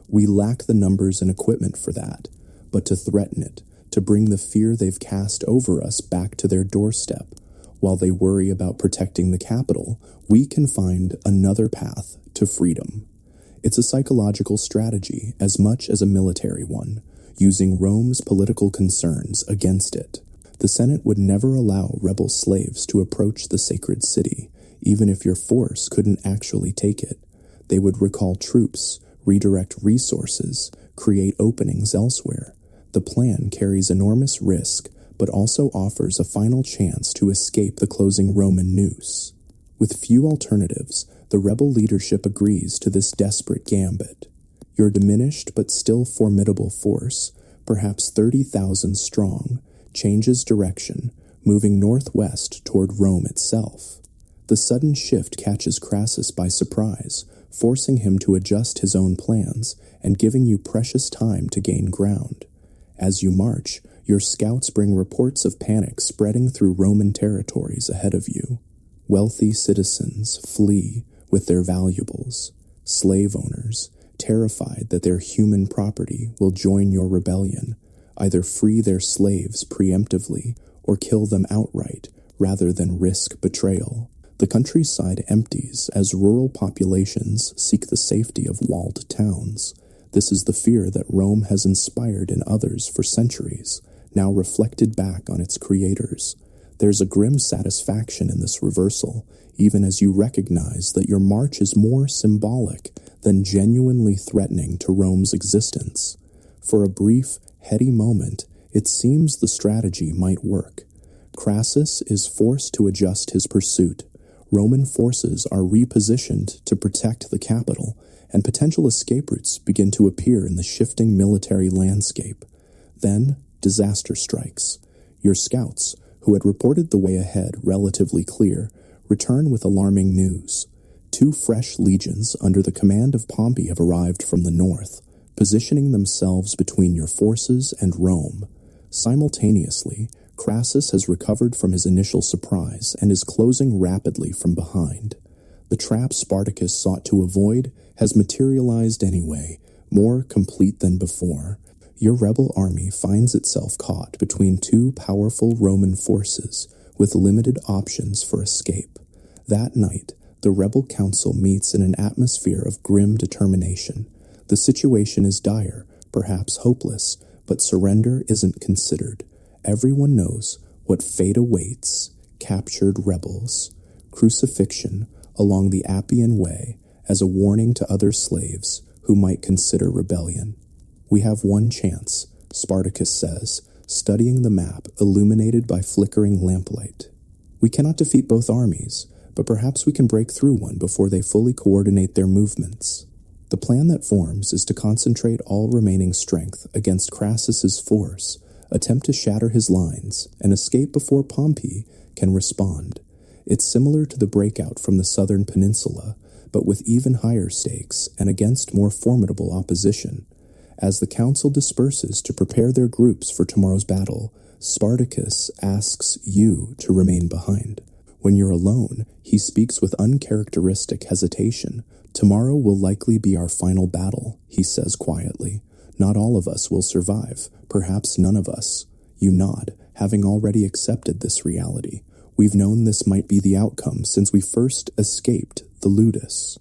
We lack the numbers and equipment for that, but to threaten it, to bring the fear they've cast over us back to their doorstep. While they worry about protecting the capital, we can find another path to freedom. It's a psychological strategy as much as a military one, using Rome's political concerns against it. The Senate would never allow rebel slaves to approach the sacred city, even if your force couldn't actually take it. They would recall troops, redirect resources, create openings elsewhere. The plan carries enormous risk, but also offers a final chance to escape the closing Roman noose. With few alternatives, the rebel leadership agrees to this desperate gambit. Your diminished but still formidable force, perhaps 30,000 strong, changes direction, moving northwest toward Rome itself. The sudden shift catches Crassus by surprise, forcing him to adjust his own plans and giving you precious time to gain ground. As you march, your scouts bring reports of panic spreading through Roman territories ahead of you. Wealthy citizens flee with their valuables. Slave owners, terrified that their human property will join your rebellion, either free their slaves preemptively or kill them outright rather than risk betrayal. The countryside empties as rural populations seek the safety of walled towns. This is the fear that Rome has inspired in others for centuries, now reflected back on its creators. There's a grim satisfaction in this reversal, even as you recognize that your march is more symbolic than genuinely threatening to Rome's existence. For a brief, heady moment, it seems the strategy might work. Crassus is forced to adjust his pursuit. Roman forces are repositioned to protect the capital, and potential escape routes begin to appear in the shifting military landscape. Then, disaster strikes. Your scouts, who had reported the way ahead relatively clear, return with alarming news. 2 fresh legions under the command of Pompey have arrived from the north, positioning themselves between your forces and Rome. Simultaneously, Crassus has recovered from his initial surprise and is closing rapidly from behind. The trap Spartacus sought to avoid has materialized anyway, more complete than before. Your rebel army finds itself caught between 2 powerful Roman forces with limited options for escape. That night, the rebel council meets in an atmosphere of grim determination. The situation is dire, perhaps hopeless, but surrender isn't considered. Everyone knows what fate awaits: captured rebels, crucifixion along the Appian Way as a warning to other slaves who might consider rebellion. We have one chance, Spartacus says, studying the map illuminated by flickering lamplight. We cannot defeat both armies, but perhaps we can break through one before they fully coordinate their movements. The plan that forms is to concentrate all remaining strength against Crassus's force, attempt to shatter his lines, and escape before Pompey can respond. It's similar to the breakout from the southern peninsula, but with even higher stakes and against more formidable opposition. As the council disperses to prepare their groups for tomorrow's battle, Spartacus asks you to remain behind. When you're alone, he speaks with uncharacteristic hesitation. "Tomorrow will likely be our final battle," he says quietly. "Not all of us will survive, perhaps none of us." You nod, having already accepted this reality. "We've known this might be the outcome since we first escaped the ludus."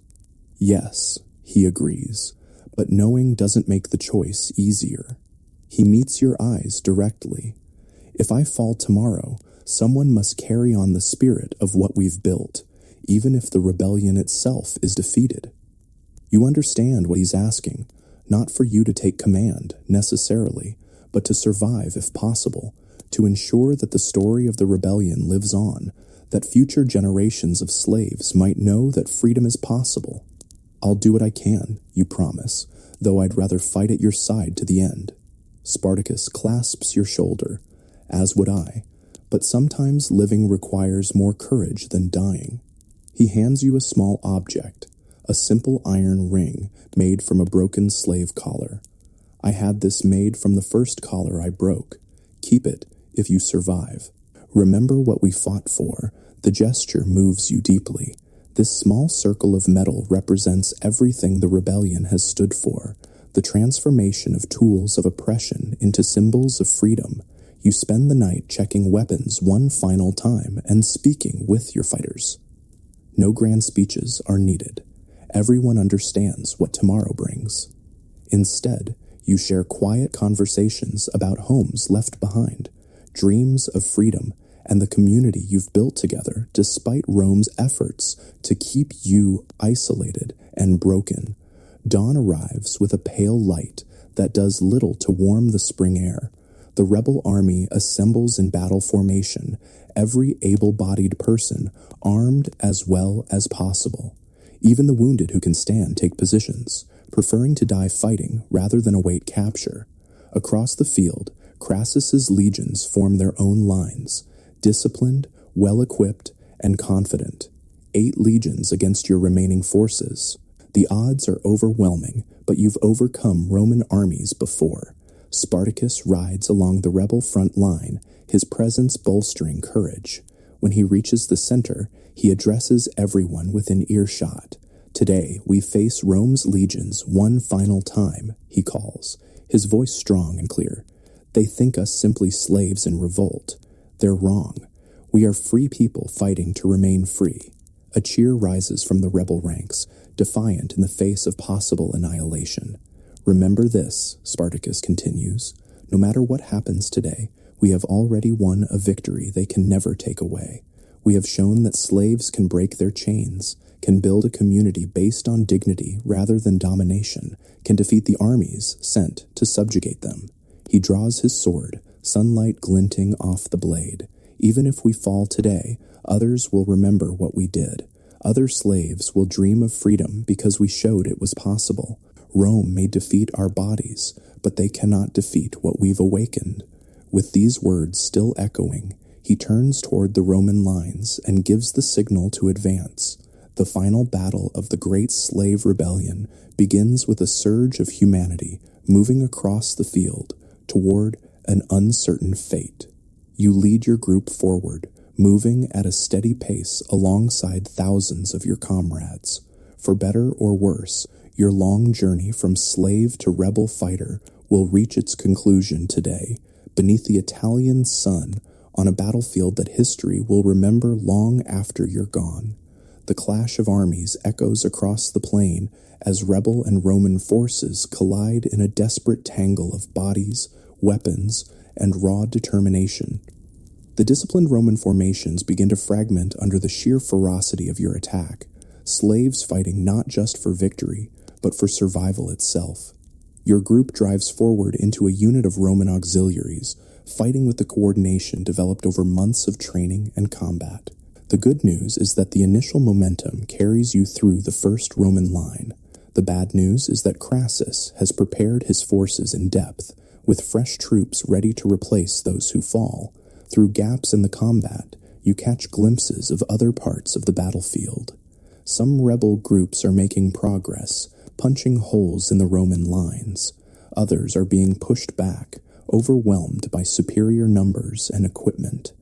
"Yes," he agrees, but knowing doesn't make the choice easier. He meets your eyes directly. "If I fall tomorrow, someone must carry on the spirit of what we've built, even if the rebellion itself is defeated." You understand what he's asking, not for you to take command, necessarily, but to survive if possible, to ensure that the story of the rebellion lives on, that future generations of slaves might know that freedom is possible. "I'll do what I can," you promise, "though I'd rather fight at your side to the end." Spartacus clasps your shoulder, as would I, but sometimes living requires more courage than dying. He hands you a small object, a simple iron ring made from a broken slave collar. "I had this made from the first collar I broke. Keep it if you survive. Remember what we fought for." The gesture moves you deeply. This small circle of metal represents everything the rebellion has stood for, the transformation of tools of oppression into symbols of freedom. You spend the night checking weapons one final time and speaking with your fighters. No grand speeches are needed. Everyone understands what tomorrow brings. Instead, you share quiet conversations about homes left behind, dreams of freedom, and the community you've built together despite Rome's efforts to keep you isolated and broken. Dawn arrives with a pale light that does little to warm the spring air. The rebel army assembles in battle formation, every able-bodied person armed as well as possible. Even the wounded who can stand take positions, preferring to die fighting rather than await capture. Across the field, Crassus's legions form their own lines, disciplined, well-equipped, and confident. 8 legions against your remaining forces. The odds are overwhelming, but you've overcome Roman armies before. Spartacus rides along the rebel front line, his presence bolstering courage. When he reaches the center, he addresses everyone within earshot. Today, we face Rome's legions one final time, he calls, his voice strong and clear. They think us simply slaves in revolt. They're wrong. We are free people fighting to remain free. A cheer rises from the rebel ranks, defiant in the face of possible annihilation. Remember this, Spartacus continues. No matter what happens today, we have already won a victory they can never take away. We have shown that slaves can break their chains, can build a community based on dignity rather than domination, can defeat the armies sent to subjugate them. He draws his sword, sunlight glinting off the blade. Even if we fall today, others will remember what we did. Other slaves will dream of freedom because we showed it was possible. Rome may defeat our bodies, but they cannot defeat what we've awakened. With these words still echoing, he turns toward the Roman lines and gives the signal to advance. The final battle of the Great Slave Rebellion begins with a surge of humanity moving across the field toward an uncertain fate. You lead your group forward, moving at a steady pace alongside thousands of your comrades. For better or worse, your long journey from slave to rebel fighter will reach its conclusion today, beneath the Italian sun, on a battlefield that history will remember long after you're gone. The clash of armies echoes across the plain as rebel and Roman forces collide in a desperate tangle of bodies, weapons, and raw determination. The disciplined Roman formations begin to fragment under the sheer ferocity of your attack, slaves fighting not just for victory, but for survival itself. Your group drives forward into a unit of Roman auxiliaries, fighting with the coordination developed over months of training and combat. The good news is that the initial momentum carries you through the first Roman line. The bad news is that Crassus has prepared his forces in depth, with fresh troops ready to replace those who fall. Through gaps in the combat, you catch glimpses of other parts of the battlefield. Some rebel groups are making progress, punching holes in the Roman lines. Others are being pushed back, overwhelmed by superior numbers and equipment.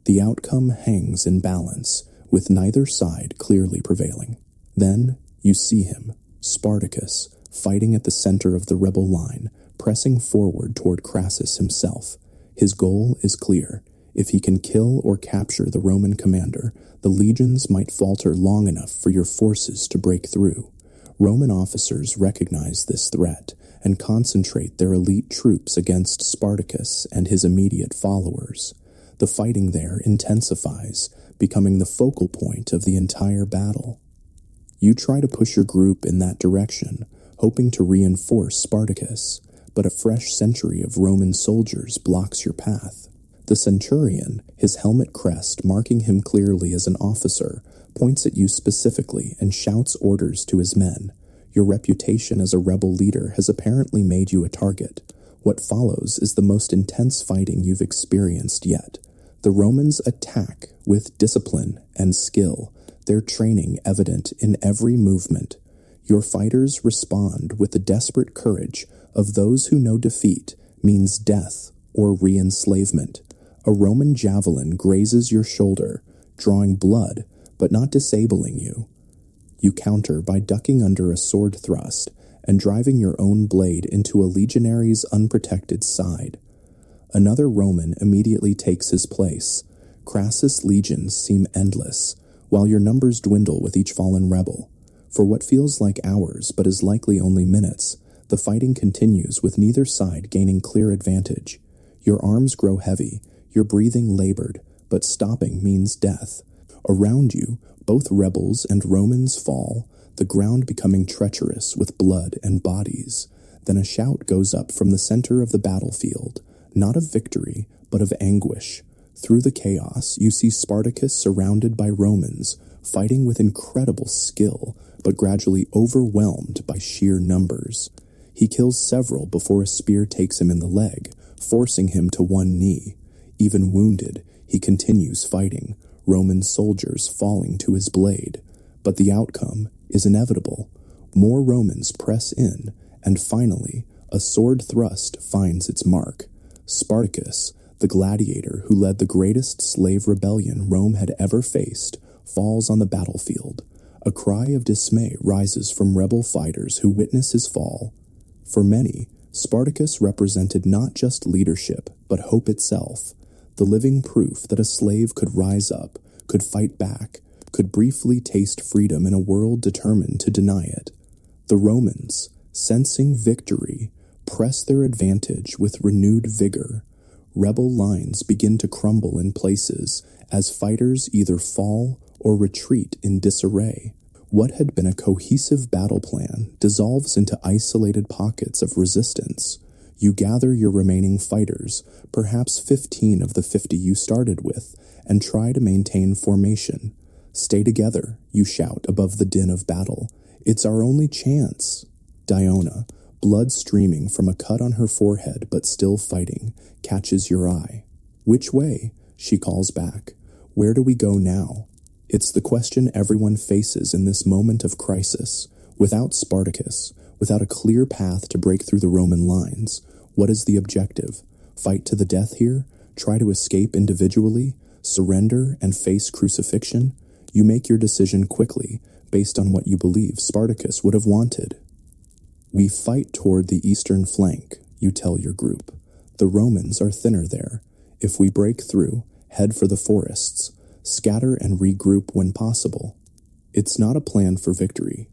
The outcome hangs in balance, with neither side clearly prevailing. Then you see him, Spartacus, fighting at the center of the rebel line, pressing forward toward Crassus himself. His goal is clear. If he can kill or capture the Roman commander, the legions might falter long enough for your forces to break through. Roman officers recognize this threat and concentrate their elite troops against Spartacus and his immediate followers. The fighting there intensifies, becoming the focal point of the entire battle. You try to push your group in that direction, hoping to reinforce Spartacus, but a fresh century of Roman soldiers blocks your path. The centurion, his helmet crest marking him clearly as an officer, points at you specifically and shouts orders to his men. Your reputation as a rebel leader has apparently made you a target. What follows is the most intense fighting you've experienced yet. The Romans attack with discipline and skill, their training evident in every movement. Your fighters respond with the desperate courage of those who know defeat means death or re-enslavement. A Roman javelin grazes your shoulder, drawing blood, but not disabling you. You counter by ducking under a sword thrust and driving your own blade into a legionary's unprotected side. Another Roman immediately takes his place. Crassus' legions seem endless, while your numbers dwindle with each fallen rebel. For what feels like hours but is likely only minutes, the fighting continues with neither side gaining clear advantage. Your arms grow heavy, your breathing labored, but stopping means death. Around you, both rebels and Romans fall, the ground becoming treacherous with blood and bodies. Then a shout goes up from the center of the battlefield, not of victory, but of anguish. Through the chaos, you see Spartacus surrounded by Romans, fighting with incredible skill, but gradually overwhelmed by sheer numbers. He kills several before a spear takes him in the leg, forcing him to one knee. Even wounded, he continues fighting, Roman soldiers falling to his blade. But the outcome is inevitable. More Romans press in, and finally, a sword thrust finds its mark. Spartacus, the gladiator who led the greatest slave rebellion Rome had ever faced, falls on the battlefield. A cry of dismay rises from rebel fighters who witness his fall. For many, Spartacus represented not just leadership, but hope itself, the living proof that a slave could rise up, could fight back, could briefly taste freedom in a world determined to deny it. The Romans, sensing victory, press their advantage with renewed vigor. Rebel lines begin to crumble in places as fighters either fall or retreat in disarray. What had been a cohesive battle plan dissolves into isolated pockets of resistance. You gather your remaining fighters, perhaps 15 of the 50 you started with, and try to maintain formation. "Stay together," you shout above the din of battle. "It's our only chance." Diona, blood streaming from a cut on her forehead but still fighting, catches your eye. "Which way?" she calls back. "Where do we go now?" It's the question everyone faces in this moment of crisis. Without Spartacus, without a clear path to break through the Roman lines, what is the objective? Fight to the death here? Try to escape individually? Surrender and face crucifixion? You make your decision quickly, based on what you believe Spartacus would have wanted. "We fight toward the eastern flank," you tell your group. "The Romans are thinner there. If we break through, head for the forests. Scatter and regroup when possible." It's not a plan for victory.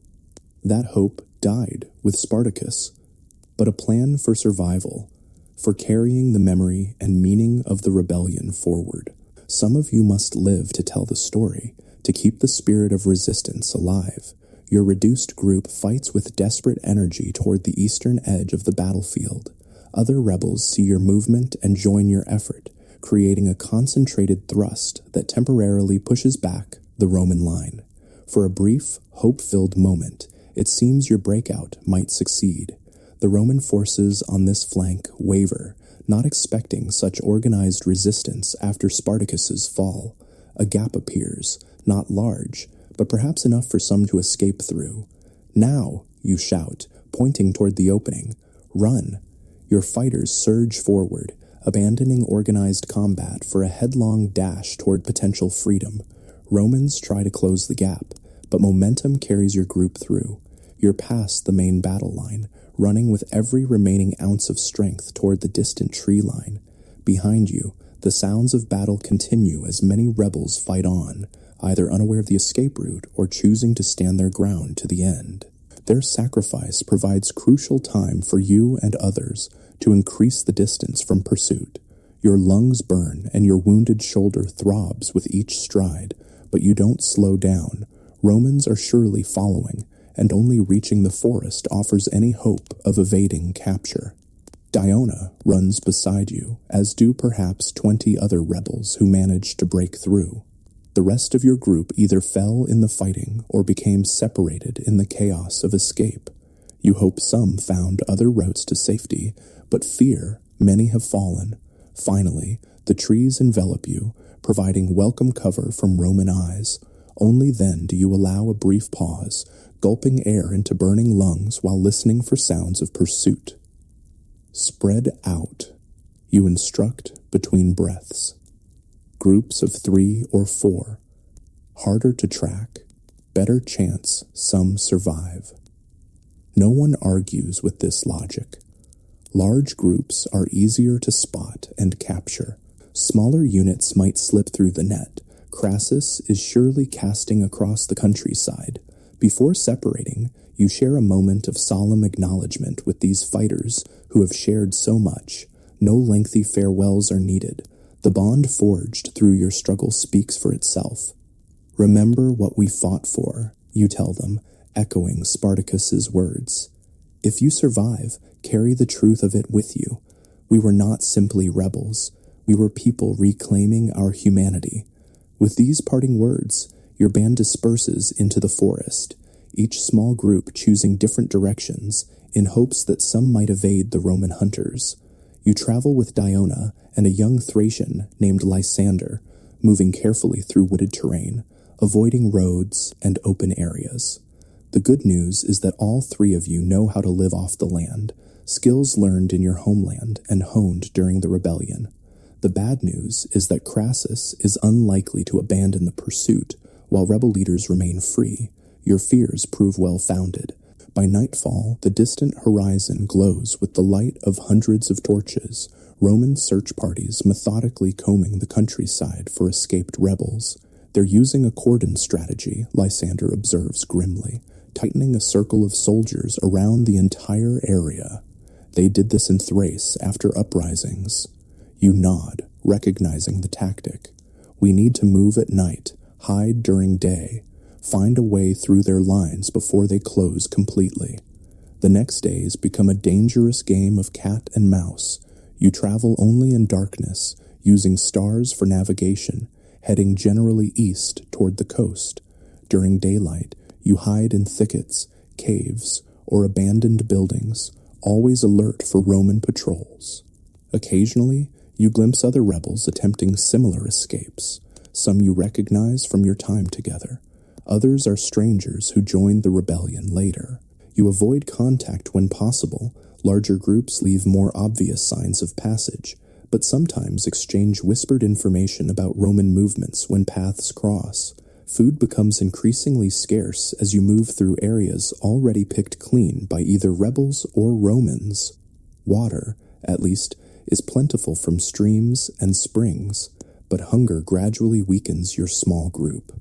That hope died with Spartacus, but a plan for survival, for carrying the memory and meaning of the rebellion forward. Some of you must live to tell the story, to keep the spirit of resistance alive. Your reduced group fights with desperate energy toward the eastern edge of the battlefield. Other rebels see your movement and join your effort, creating a concentrated thrust that temporarily pushes back the Roman line. For a brief, hope-filled moment, it seems your breakout might succeed. The Roman forces on this flank waver, not expecting such organized resistance after Spartacus's fall. A gap appears, not large, but perhaps enough for some to escape through. "Now," you shout, pointing toward the opening. "Run." Your fighters surge forward, abandoning organized combat for a headlong dash toward potential freedom. Romans try to close the gap, but momentum carries your group through. You're past the main battle line, running with every remaining ounce of strength toward the distant tree line. Behind you, the sounds of battle continue as many rebels fight on, either unaware of the escape route or choosing to stand their ground to the end. Their sacrifice provides crucial time for you and others to increase the distance from pursuit. Your lungs burn and your wounded shoulder throbs with each stride, but you don't slow down. Romans are surely following, and only reaching the forest offers any hope of evading capture. Diona runs beside you, as do perhaps 20 other rebels who managed to break through. The rest of your group either fell in the fighting or became separated in the chaos of escape. You hope some found other routes to safety, but fear many have fallen. Finally, the trees envelop you, providing welcome cover from Roman eyes. Only then do you allow a brief pause, gulping air into burning lungs while listening for sounds of pursuit. "Spread out," you instruct between breaths. Groups of 3 or 4. Harder to track, better chance some survive. No one argues with this logic. Large groups are easier to spot and capture. Smaller units might slip through the net. Crassus is surely casting across the countryside. Before separating, you share a moment of solemn acknowledgement with these fighters who have shared so much. No lengthy farewells are needed. The bond forged through your struggle speaks for itself. "Remember what we fought for," you tell them, echoing Spartacus's words. "If you survive, carry the truth of it with you. We were not simply rebels. We were people reclaiming our humanity." With these parting words, your band disperses into the forest, each small group choosing different directions in hopes that some might evade the Roman hunters. You travel with Diona and a young Thracian named Lysander, moving carefully through wooded terrain, avoiding roads and open areas. The good news is that all 3 of you know how to live off the land, skills learned in your homeland and honed during the rebellion. The bad news is that Crassus is unlikely to abandon the pursuit while rebel leaders remain free. Your fears prove well-founded. By nightfall, the distant horizon glows with the light of hundreds of torches, Roman search parties methodically combing the countryside for escaped rebels. They're using a cordon strategy, Lysander observes grimly, tightening a circle of soldiers around the entire area. They did this in Thrace after uprisings. You nod, recognizing the tactic. We need to move at night, hide during day, find a way through their lines before they close completely. The next days become a dangerous game of cat and mouse. You travel only in darkness, using stars for navigation, heading generally east toward the coast. During daylight, you hide in thickets, caves, or abandoned buildings, always alert for Roman patrols. Occasionally, you glimpse other rebels attempting similar escapes. Some you recognize from your time together. Others are strangers who joined the rebellion later. You avoid contact when possible. Larger groups leave more obvious signs of passage, but sometimes exchange whispered information about Roman movements when paths cross. Food becomes increasingly scarce as you move through areas already picked clean by either rebels or Romans. Water, at least, is plentiful from streams and springs, but hunger gradually weakens your small group.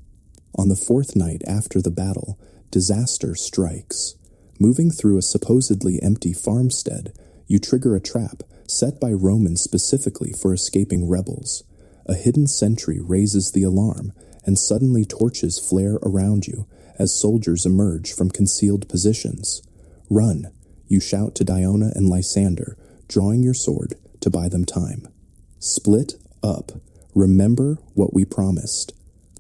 On the fourth night after the battle, disaster strikes. Moving through a supposedly empty farmstead, you trigger a trap set by Romans specifically for escaping rebels. A hidden sentry raises the alarm, and suddenly torches flare around you as soldiers emerge from concealed positions. Run, you shout to Diona and Lysander, drawing your sword to buy them time. Split up. Remember what we promised.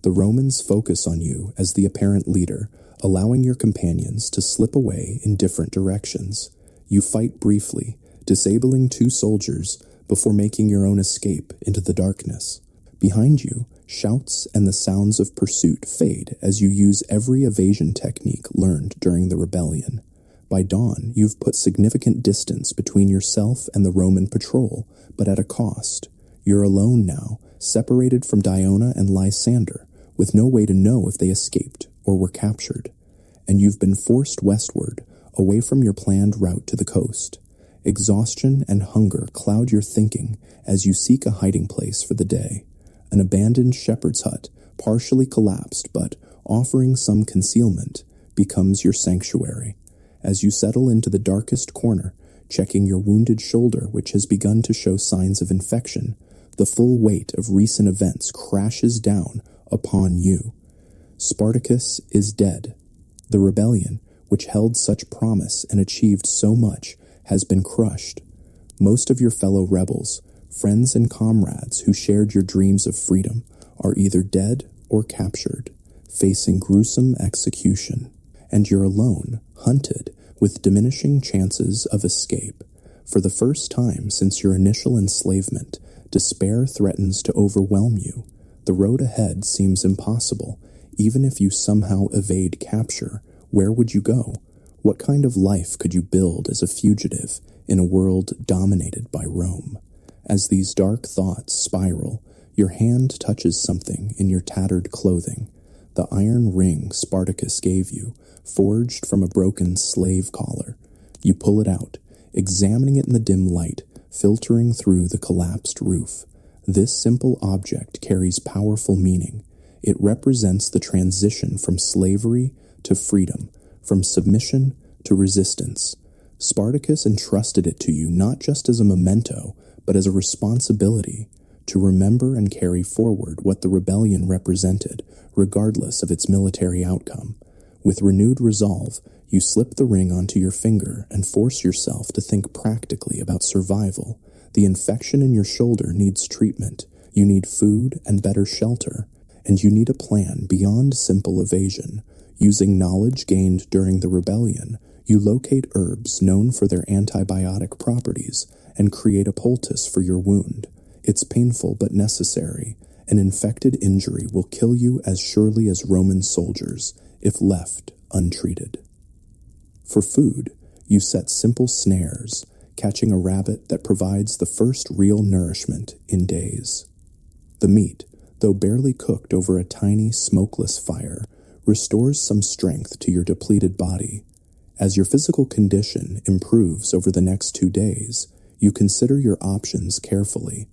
The Romans focus on you as the apparent leader, allowing your companions to slip away in different directions. You fight briefly, disabling 2 soldiers before making your own escape into the darkness. Behind you, shouts and the sounds of pursuit fade as you use every evasion technique learned during the rebellion. By dawn, you've put significant distance between yourself and the Roman patrol, but at a cost. You're alone now, separated from Diona and Lysander, with no way to know if they escaped or were captured. And you've been forced westward, away from your planned route to the coast. Exhaustion and hunger cloud your thinking as you seek a hiding place for the day. An abandoned shepherd's hut, partially collapsed but offering some concealment, becomes your sanctuary. As you settle into the darkest corner, checking your wounded shoulder which has begun to show signs of infection, the full weight of recent events crashes down upon you. Spartacus is dead. The rebellion, which held such promise and achieved so much, has been crushed. Most of your fellow rebels, friends and comrades who shared your dreams of freedom, are either dead or captured, facing gruesome execution. And you're alone, hunted, with diminishing chances of escape. For the first time since your initial enslavement, despair threatens to overwhelm you. The road ahead seems impossible. Even if you somehow evade capture, where would you go? What kind of life could you build as a fugitive in a world dominated by Rome? As these dark thoughts spiral, your hand touches something in your tattered clothing. The iron ring Spartacus gave you, forged from a broken slave collar. You pull it out, examining it in the dim light, filtering through the collapsed roof. This simple object carries powerful meaning. It represents the transition from slavery to freedom, from submission to resistance. Spartacus entrusted it to you not just as a memento, but as a responsibility to remember and carry forward what the rebellion represented, regardless of its military outcome. With renewed resolve, you slip the ring onto your finger and force yourself to think practically about survival. The infection in your shoulder needs treatment. You need food and better shelter. And you need a plan beyond simple evasion. Using knowledge gained during the rebellion, you locate herbs known for their antibiotic properties and create a poultice for your wound. It's painful but necessary. An infected injury will kill you as surely as Roman soldiers, if left untreated. For food, you set simple snares, catching a rabbit that provides the first real nourishment in days. The meat, though barely cooked over a tiny, smokeless fire, restores some strength to your depleted body. As your physical condition improves over the next 2 days, you consider your options carefully.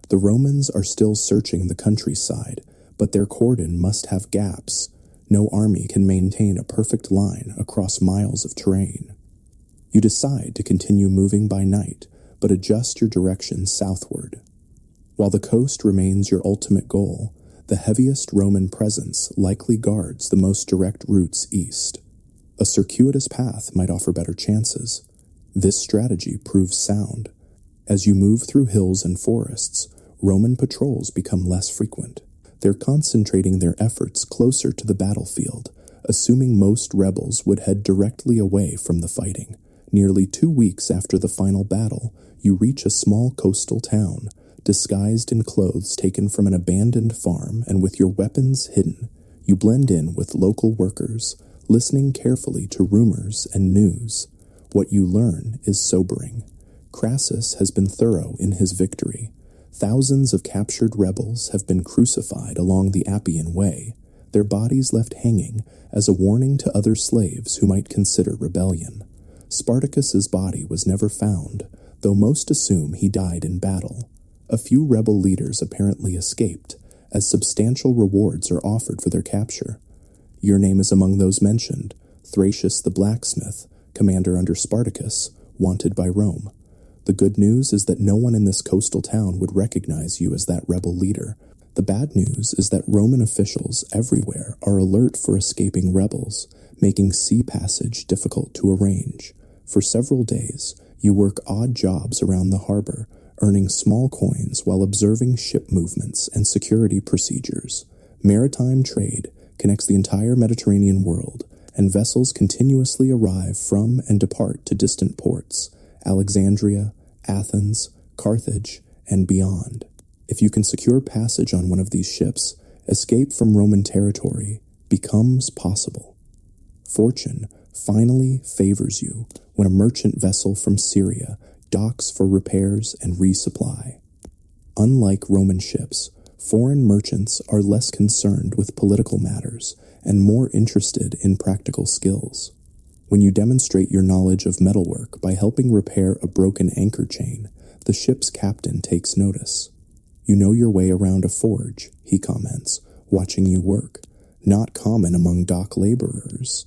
The Romans are still searching the countryside, but their cordon must have gaps. No army can maintain a perfect line across miles of terrain. You decide to continue moving by night, but adjust your direction southward. While the coast remains your ultimate goal, the heaviest Roman presence likely guards the most direct routes east. A circuitous path might offer better chances. This strategy proves sound. As you move through hills and forests, Roman patrols become less frequent. They're concentrating their efforts closer to the battlefield, assuming most rebels would head directly away from the fighting. Nearly 2 weeks after the final battle, you reach a small coastal town, disguised in clothes taken from an abandoned farm and with your weapons hidden. You blend in with local workers, listening carefully to rumors and news. What you learn is sobering. Crassus has been thorough in his victory. Thousands of captured rebels have been crucified along the Appian Way, their bodies left hanging as a warning to other slaves who might consider rebellion. Spartacus's body was never found, though most assume he died in battle. A few rebel leaders apparently escaped, as substantial rewards are offered for their capture. Your name is among those mentioned: Thracian the blacksmith, commander under Spartacus, wanted by Rome. The good news is that no one in this coastal town would recognize you as that rebel leader. The bad news is that Roman officials everywhere are alert for escaping rebels, making sea passage difficult to arrange. For several days, you work odd jobs around the harbor, earning small coins while observing ship movements and security procedures. Maritime trade connects the entire Mediterranean world, and vessels continuously arrive from and depart to distant ports: Alexandria, Athens, Carthage, and beyond. If you can secure passage on one of these ships, escape from Roman territory becomes possible. Fortune finally favors you when a merchant vessel from Syria docks for repairs and resupply. Unlike Roman ships, foreign merchants are less concerned with political matters and more interested in practical skills. When you demonstrate your knowledge of metalwork by helping repair a broken anchor chain, the ship's captain takes notice. You know your way around a forge, he comments, watching you work. Not common among dock laborers.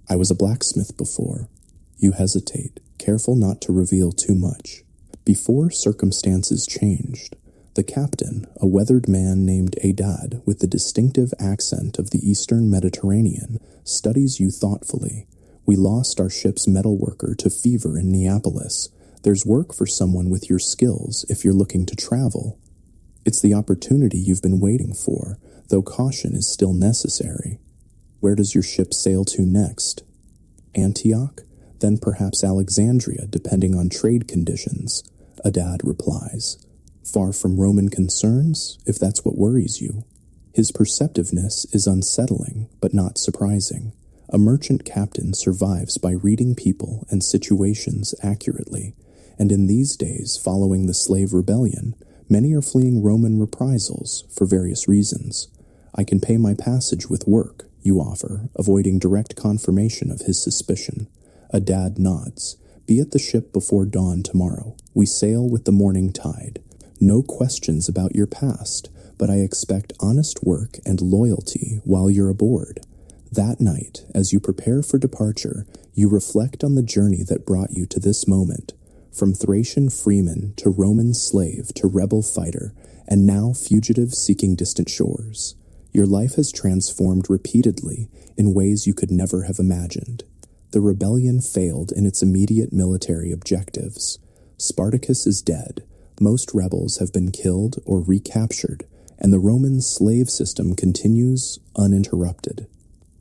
I was a blacksmith before. You hesitate, careful not to reveal too much. Before circumstances changed, the captain, a weathered man named Adad with the distinctive accent of the eastern Mediterranean, studies you thoughtfully. We lost our ship's metalworker to fever in Neapolis. There's work for someone with your skills if you're looking to travel. It's the opportunity you've been waiting for, though caution is still necessary. Where does your ship sail to next? Antioch? Then perhaps Alexandria, depending on trade conditions, Adad replies. Far from Roman concerns, if that's what worries you. His perceptiveness is unsettling, but not surprising. A merchant captain survives by reading people and situations accurately, and in these days following the slave rebellion, many are fleeing Roman reprisals for various reasons. I can pay my passage with work, you offer, avoiding direct confirmation of his suspicion. Adad nods. Be at the ship before dawn tomorrow. We sail with the morning tide. No questions about your past, but I expect honest work and loyalty while you're aboard. That night, as you prepare for departure, you reflect on the journey that brought you to this moment, from Thracian freeman to Roman slave to rebel fighter, and now fugitive seeking distant shores. Your life has transformed repeatedly in ways you could never have imagined. The rebellion failed in its immediate military objectives. Spartacus is dead, most rebels have been killed or recaptured, and the Roman slave system continues uninterrupted.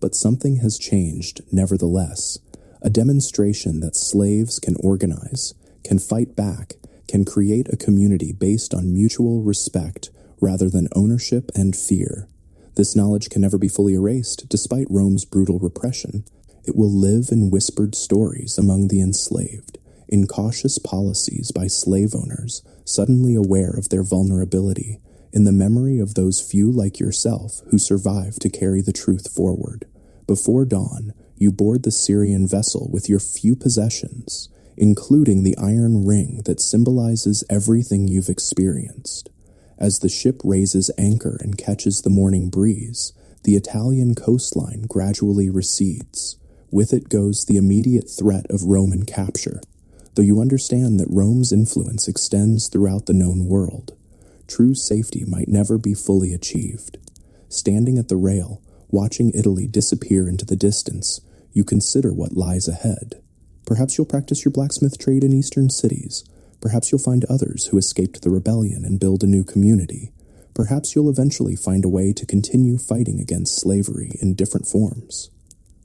But something has changed, nevertheless. A demonstration that slaves can organize, can fight back, can create a community based on mutual respect rather than ownership and fear. This knowledge can never be fully erased, despite Rome's brutal repression. It will live in whispered stories among the enslaved, in cautious policies by slave owners, suddenly aware of their vulnerability, in the memory of those few like yourself who survived to carry the truth forward. Before dawn, you board the Syrian vessel with your few possessions, including the iron ring that symbolizes everything you've experienced. As the ship raises anchor and catches the morning breeze, the Italian coastline gradually recedes. With it goes the immediate threat of Roman capture, though you understand that Rome's influence extends throughout the known world. True safety might never be fully achieved. Standing at the rail, watching Italy disappear into the distance, you consider what lies ahead. Perhaps you'll practice your blacksmith trade in eastern cities. Perhaps you'll find others who escaped the rebellion and build a new community. Perhaps you'll eventually find a way to continue fighting against slavery in different forms.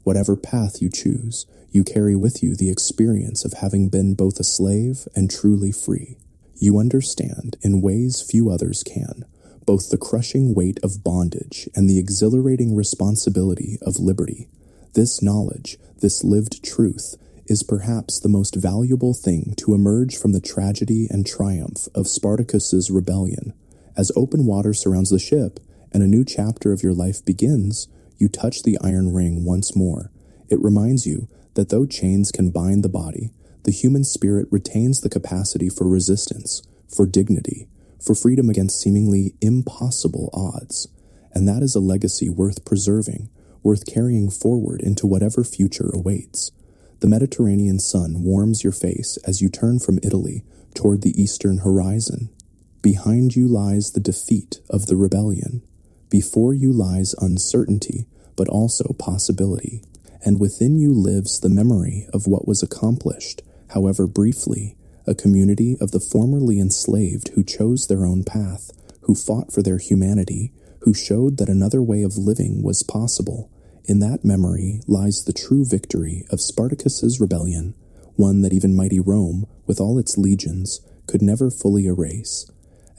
Whatever path you choose, you carry with you the experience of having been both a slave and truly free. You understand, in ways few others can, both the crushing weight of bondage and the exhilarating responsibility of liberty. This knowledge, this lived truth, is perhaps the most valuable thing to emerge from the tragedy and triumph of Spartacus's rebellion. As open water surrounds the ship and a new chapter of your life begins, you touch the iron ring once more. It reminds you that though chains can bind the body, the human spirit retains the capacity for resistance, for dignity, for freedom against seemingly impossible odds. And that is a legacy worth preserving, worth carrying forward into whatever future awaits. The Mediterranean sun warms your face as you turn from Italy toward the eastern horizon. Behind you lies the defeat of the rebellion. Before you lies uncertainty, but also possibility. And within you lives the memory of what was accomplished, however briefly, a community of the formerly enslaved who chose their own path, who fought for their humanity, who showed that another way of living was possible. In that memory lies the true victory of Spartacus's rebellion, one that even mighty Rome, with all its legions, could never fully erase.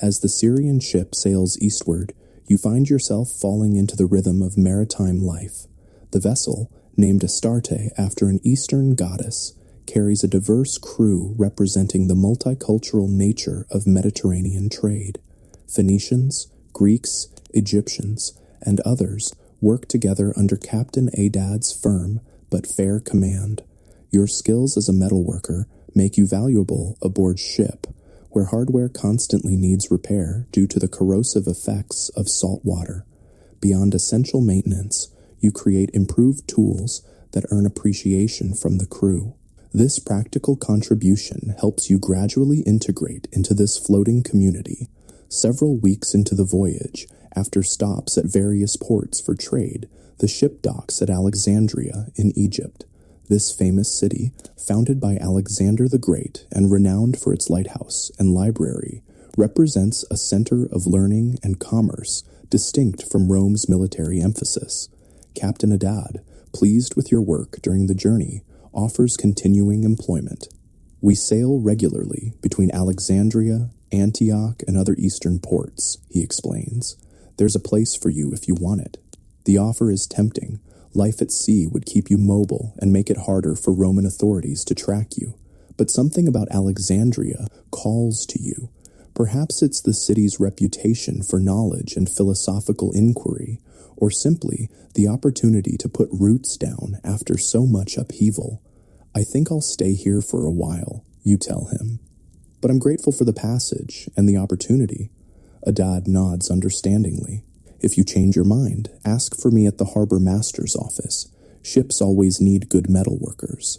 As the Syrian ship sails eastward, you find yourself falling into the rhythm of maritime life. The vessel, named Astarte after an Eastern goddess, carries a diverse crew representing the multicultural nature of Mediterranean trade. Phoenicians, Greeks, Egyptians, and others work together under Captain Adad's firm but fair command. Your skills as a metalworker make you valuable aboard ship, where hardware constantly needs repair due to the corrosive effects of salt water. Beyond essential maintenance, you create improved tools that earn appreciation from the crew. This practical contribution helps you gradually integrate into this floating community. Several weeks into the voyage, after stops at various ports for trade, the ship docks at Alexandria in Egypt. This famous city, founded by Alexander the Great and renowned for its lighthouse and library, represents a center of learning and commerce distinct from Rome's military emphasis. Captain Adad, pleased with your work during the journey, offers continuing employment. We sail regularly between Alexandria, Antioch, and other eastern ports, he explains. There's a place for you if you want it. The offer is tempting. Life at sea would keep you mobile and make it harder for Roman authorities to track you. But something about Alexandria calls to you. Perhaps it's the city's reputation for knowledge and philosophical inquiry, or simply the opportunity to put roots down after so much upheaval. I think I'll stay here for a while, you tell him. But I'm grateful for the passage and the opportunity. Adad nods understandingly. If you change your mind, ask for me at the harbor master's office. Ships always need good metal workers.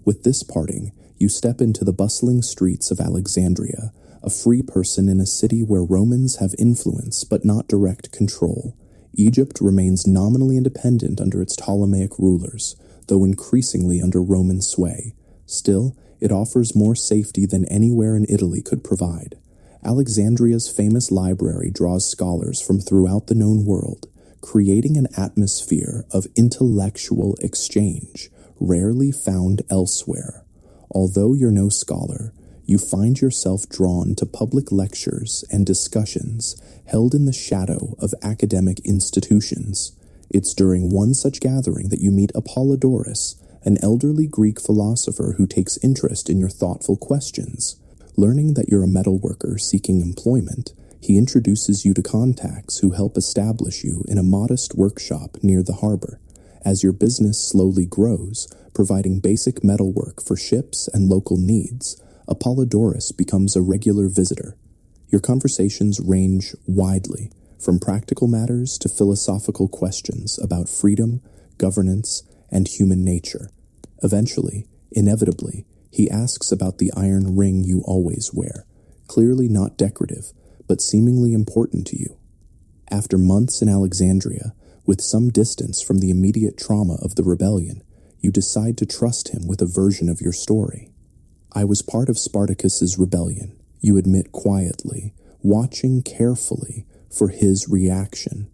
With this parting, you step into the bustling streets of Alexandria, a free person in a city where Romans have influence but not direct control. Egypt remains nominally independent under its Ptolemaic rulers, though increasingly under Roman sway. Still, it offers more safety than anywhere in Italy could provide. Alexandria's famous library draws scholars from throughout the known world, creating an atmosphere of intellectual exchange, rarely found elsewhere. Although you're no scholar, you find yourself drawn to public lectures and discussions held in the shadow of academic institutions. It's during one such gathering that you meet Apollodorus, an elderly Greek philosopher who takes interest in your thoughtful questions. Learning that you're a metalworker seeking employment, he introduces you to contacts who help establish you in a modest workshop near the harbor. As your business slowly grows, providing basic metalwork for ships and local needs, Apollodorus becomes a regular visitor. Your conversations range widely, from practical matters to philosophical questions about freedom, governance, and human nature. Eventually, inevitably, he asks about the iron ring you always wear, clearly not decorative, but seemingly important to you. After months in Alexandria, with some distance from the immediate trauma of the rebellion, you decide to trust him with a version of your story. I was part of Spartacus's rebellion, you admit quietly, watching carefully for his reaction.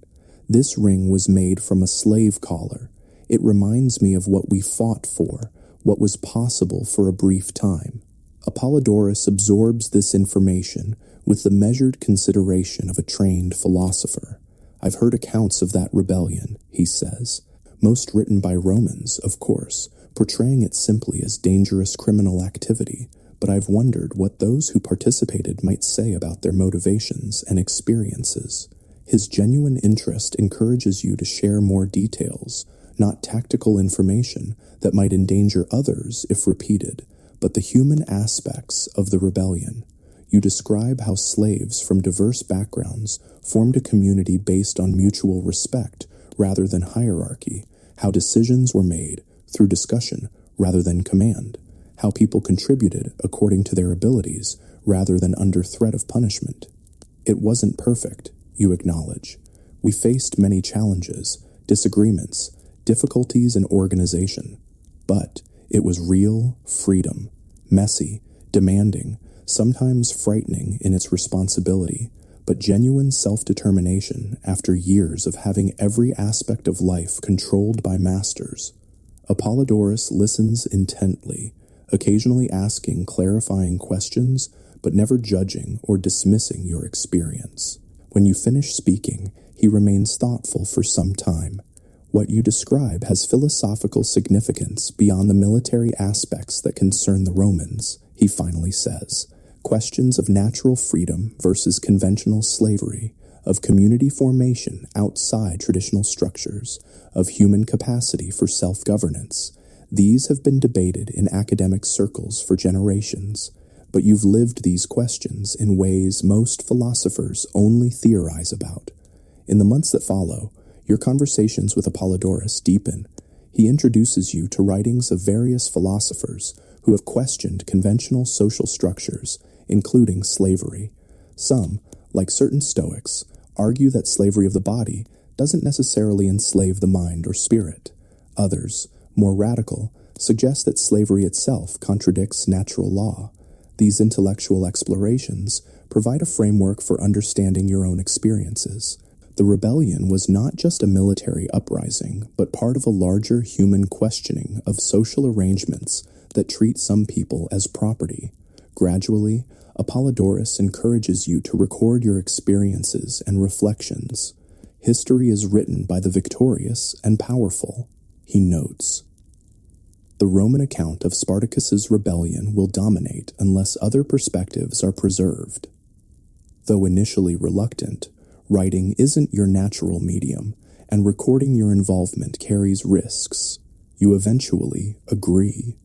This ring was made from a slave collar. It reminds me of what we fought for, what was possible for a brief time. Apollodorus absorbs this information with the measured consideration of a trained philosopher. I've heard accounts of that rebellion, he says, most written by Romans, of course, portraying it simply as dangerous criminal activity, but I've wondered what those who participated might say about their motivations and experiences. His genuine interest encourages you to share more details, not tactical information that might endanger others if repeated, but the human aspects of the rebellion. You describe how slaves from diverse backgrounds formed a community based on mutual respect rather than hierarchy, how decisions were made through discussion rather than command, how people contributed according to their abilities rather than under threat of punishment. It wasn't perfect, you acknowledge. We faced many challenges, disagreements, difficulties in organization, but it was real freedom, messy, demanding, sometimes frightening in its responsibility, but genuine self-determination after years of having every aspect of life controlled by masters. Apollodorus listens intently, occasionally asking clarifying questions, but never judging or dismissing your experience. When you finish speaking, he remains thoughtful for some time. What you describe has philosophical significance beyond the military aspects that concern the Romans, he finally says. Questions of natural freedom versus conventional slavery, of community formation outside traditional structures, of human capacity for self-governance. These have been debated in academic circles for generations, but you've lived these questions in ways most philosophers only theorize about. In the months that follow, your conversations with Apollodorus deepen. He introduces you to writings of various philosophers who have questioned conventional social structures, including slavery. Some, like certain Stoics, argue that slavery of the body doesn't necessarily enslave the mind or spirit. Others, more radical, suggest that slavery itself contradicts natural law. These intellectual explorations provide a framework for understanding your own experiences. The rebellion was not just a military uprising, but part of a larger human questioning of social arrangements that treat some people as property. Gradually, Apollodorus encourages you to record your experiences and reflections. History is written by the victorious and powerful, he notes. The Roman account of Spartacus's rebellion will dominate unless other perspectives are preserved. Though initially reluctant, writing isn't your natural medium, and recording your involvement carries risks. You eventually agree.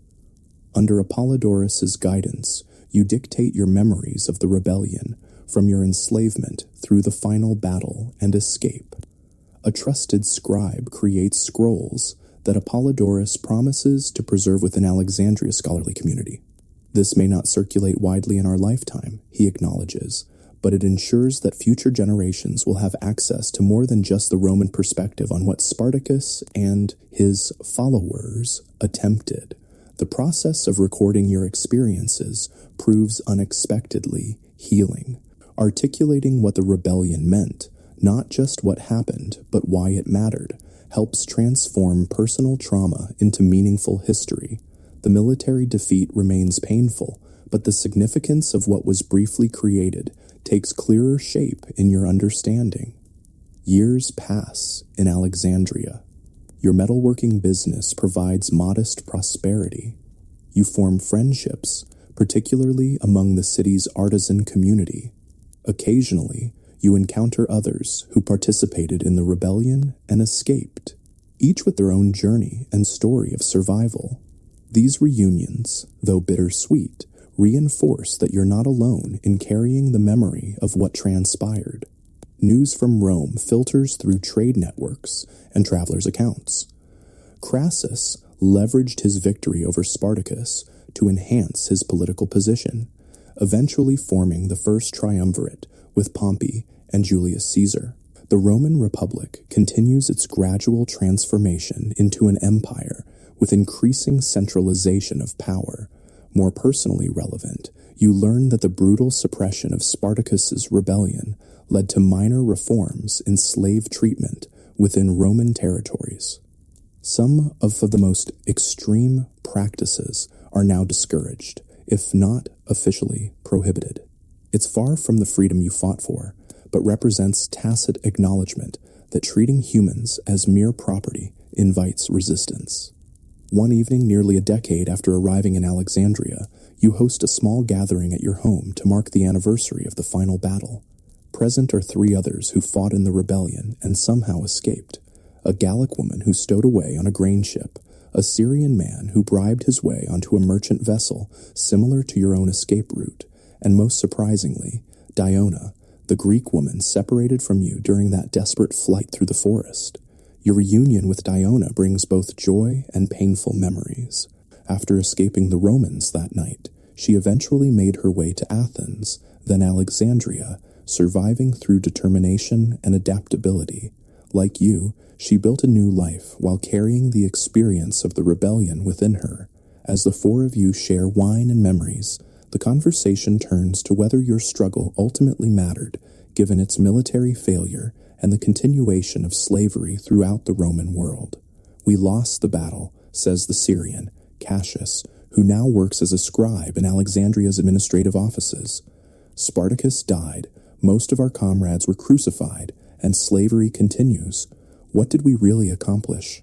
Under Apollodorus's guidance, you dictate your memories of the rebellion, from your enslavement through the final battle and escape. A trusted scribe creates scrolls that Apollodorus promises to preserve within Alexandria's scholarly community. This may not circulate widely in our lifetime, he acknowledges, but it ensures that future generations will have access to more than just the Roman perspective on what Spartacus and his followers attempted. The process of recording your experiences proves unexpectedly healing, articulating what the rebellion meant, not just what happened, but why it mattered, helps transform personal trauma into meaningful history. The military defeat remains painful, but the significance of what was briefly created takes clearer shape in your understanding. Years pass in Alexandria. Your metalworking business provides modest prosperity. You form friendships, particularly among the city's artisan community. Occasionally, you encounter others who participated in the rebellion and escaped. each with their own journey and story of survival. These reunions, though bittersweet, reinforce that you're not alone in carrying the memory of what transpired. News from Rome filters through trade networks and travelers' accounts. Crassus leveraged his victory over Spartacus to enhance his political position, eventually forming the first triumvirate with Pompey and Julius Caesar. The Roman Republic continues its gradual transformation into an empire with increasing centralization of power. More personally relevant, you learn that the brutal suppression of Spartacus's rebellion led to minor reforms in slave treatment within Roman territories. Some of the most extreme practices are now discouraged, if not officially prohibited. It's far from the freedom you fought for, but represents tacit acknowledgement that treating humans as mere property invites resistance. One evening, nearly a decade after arriving in Alexandria, you host a small gathering at your home to mark the anniversary of the final battle. Present are 3 others who fought in the rebellion and somehow escaped: a Gallic woman who stowed away on a grain ship, a Syrian man who bribed his way onto a merchant vessel similar to your own escape route, and most surprisingly, Diona, the Greek woman separated from you during that desperate flight through the forest. Your reunion with Diona brings both joy and painful memories. After escaping the Romans that night, she eventually made her way to Athens, then Alexandria, surviving through determination and adaptability. Like you, she built a new life while carrying the experience of the rebellion within her. As the 4 of you share wine and memories, the conversation turns to whether your struggle ultimately mattered, given its military failure and the continuation of slavery throughout the Roman world. We lost the battle, says the Syrian, Cassius, who now works as a scribe in Alexandria's administrative offices. Spartacus died, most of our comrades were crucified, and slavery continues. What did we really accomplish?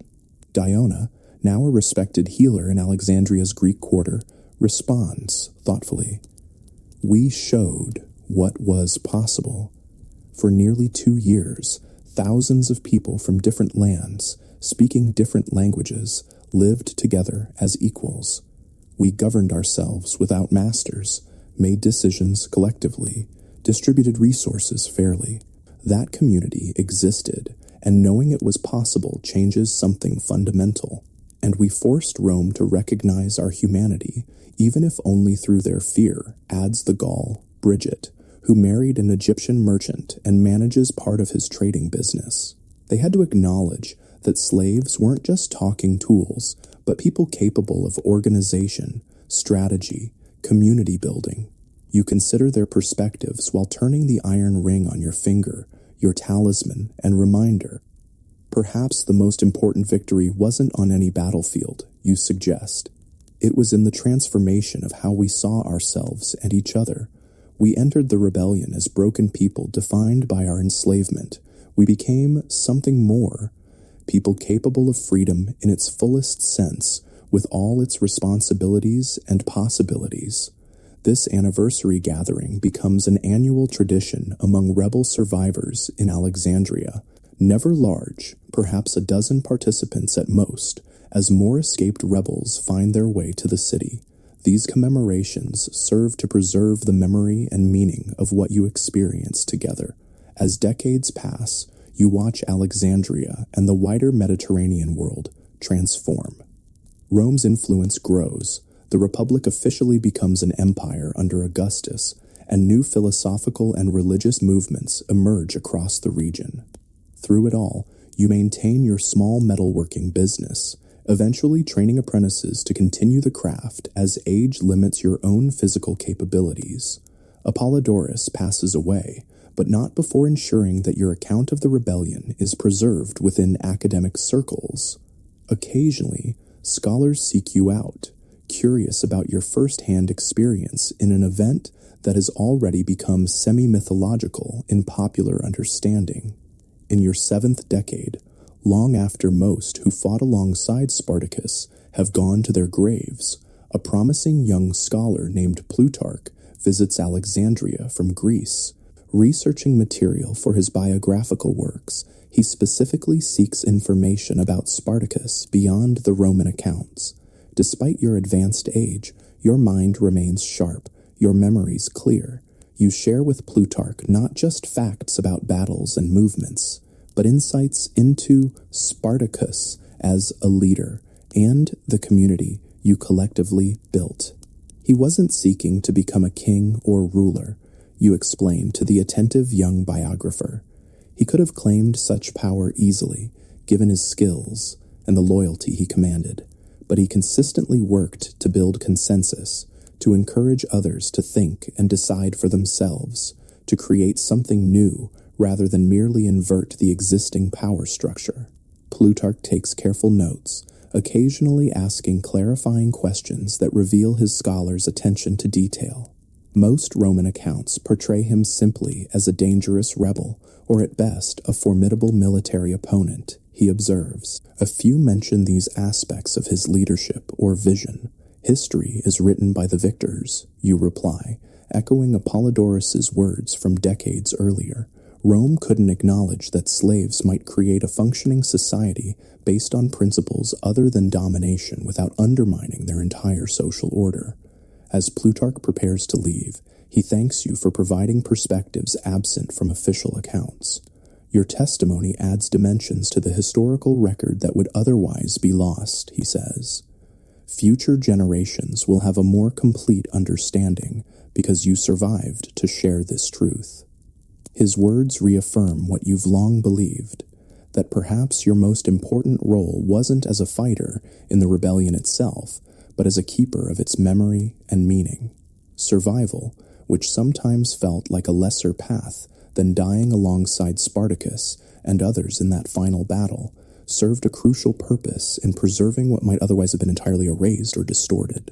Diona, now a respected healer in Alexandria's Greek quarter, responds thoughtfully. We showed what was possible. For nearly 2 years, thousands of people from different lands, speaking different languages, lived together as equals. We governed ourselves without masters, made decisions collectively, distributed resources fairly. That community existed, and knowing it was possible changes something fundamental. And we forced Rome to recognize our humanity, even if only through their fear, adds the Gaul, Bridget, who married an Egyptian merchant and manages part of his trading business. They had to acknowledge that slaves weren't just talking tools, but people capable of organization, strategy, community building. You consider their perspectives while turning the iron ring on your finger, your talisman and reminder. Perhaps the most important victory wasn't on any battlefield, you suggest. It was in the transformation of how we saw ourselves and each other. We entered the rebellion as broken people defined by our enslavement. We became something more, people capable of freedom in its fullest sense, with all its responsibilities and possibilities. This anniversary gathering becomes an annual tradition among rebel survivors in Alexandria. Never large, perhaps a dozen participants at most, as more escaped rebels find their way to the city. These commemorations serve to preserve the memory and meaning of what you experienced together. As decades pass, you watch Alexandria and the wider Mediterranean world transform. Rome's influence grows. The Republic officially becomes an empire under Augustus, and new philosophical and religious movements emerge across the region. Through it all, you maintain your small metalworking business, eventually training apprentices to continue the craft as age limits your own physical capabilities. Apollodorus passes away, but not before ensuring that your account of the rebellion is preserved within academic circles. Occasionally, scholars seek you out, curious about your first-hand experience in an event that has already become semi-mythological in popular understanding. In your 7th decade, long after most who fought alongside Spartacus have gone to their graves, a promising young scholar named Plutarch visits Alexandria from Greece. Researching material for his biographical works, he specifically seeks information about Spartacus beyond the Roman accounts. Despite your advanced age, your mind remains sharp, your memories clear. You share with Plutarch not just facts about battles and movements, but insights into Spartacus as a leader and the community you collectively built. He wasn't seeking to become a king or ruler, you explain to the attentive young biographer. He could have claimed such power easily, given his skills and the loyalty he commanded, but he consistently worked to build consensus, to encourage others to think and decide for themselves, to create something new rather than merely invert the existing power structure. Plutarch takes careful notes, occasionally asking clarifying questions that reveal his scholars' attention to detail. Most Roman accounts portray him simply as a dangerous rebel, or at best a formidable military opponent, he observes. A few mention these aspects of his leadership or vision. History is written by the victors, you reply, echoing Apollodorus's words from decades earlier. Rome couldn't acknowledge that slaves might create a functioning society based on principles other than domination without undermining their entire social order. As Plutarch prepares to leave, he thanks you for providing perspectives absent from official accounts. Your testimony adds dimensions to the historical record that would otherwise be lost, he says. Future generations will have a more complete understanding because you survived to share this truth. His words reaffirm what you've long believed, that perhaps your most important role wasn't as a fighter in the rebellion itself, but as a keeper of its memory and meaning. Survival, which sometimes felt like a lesser path than dying alongside Spartacus and others in that final battle, served a crucial purpose in preserving what might otherwise have been entirely erased or distorted.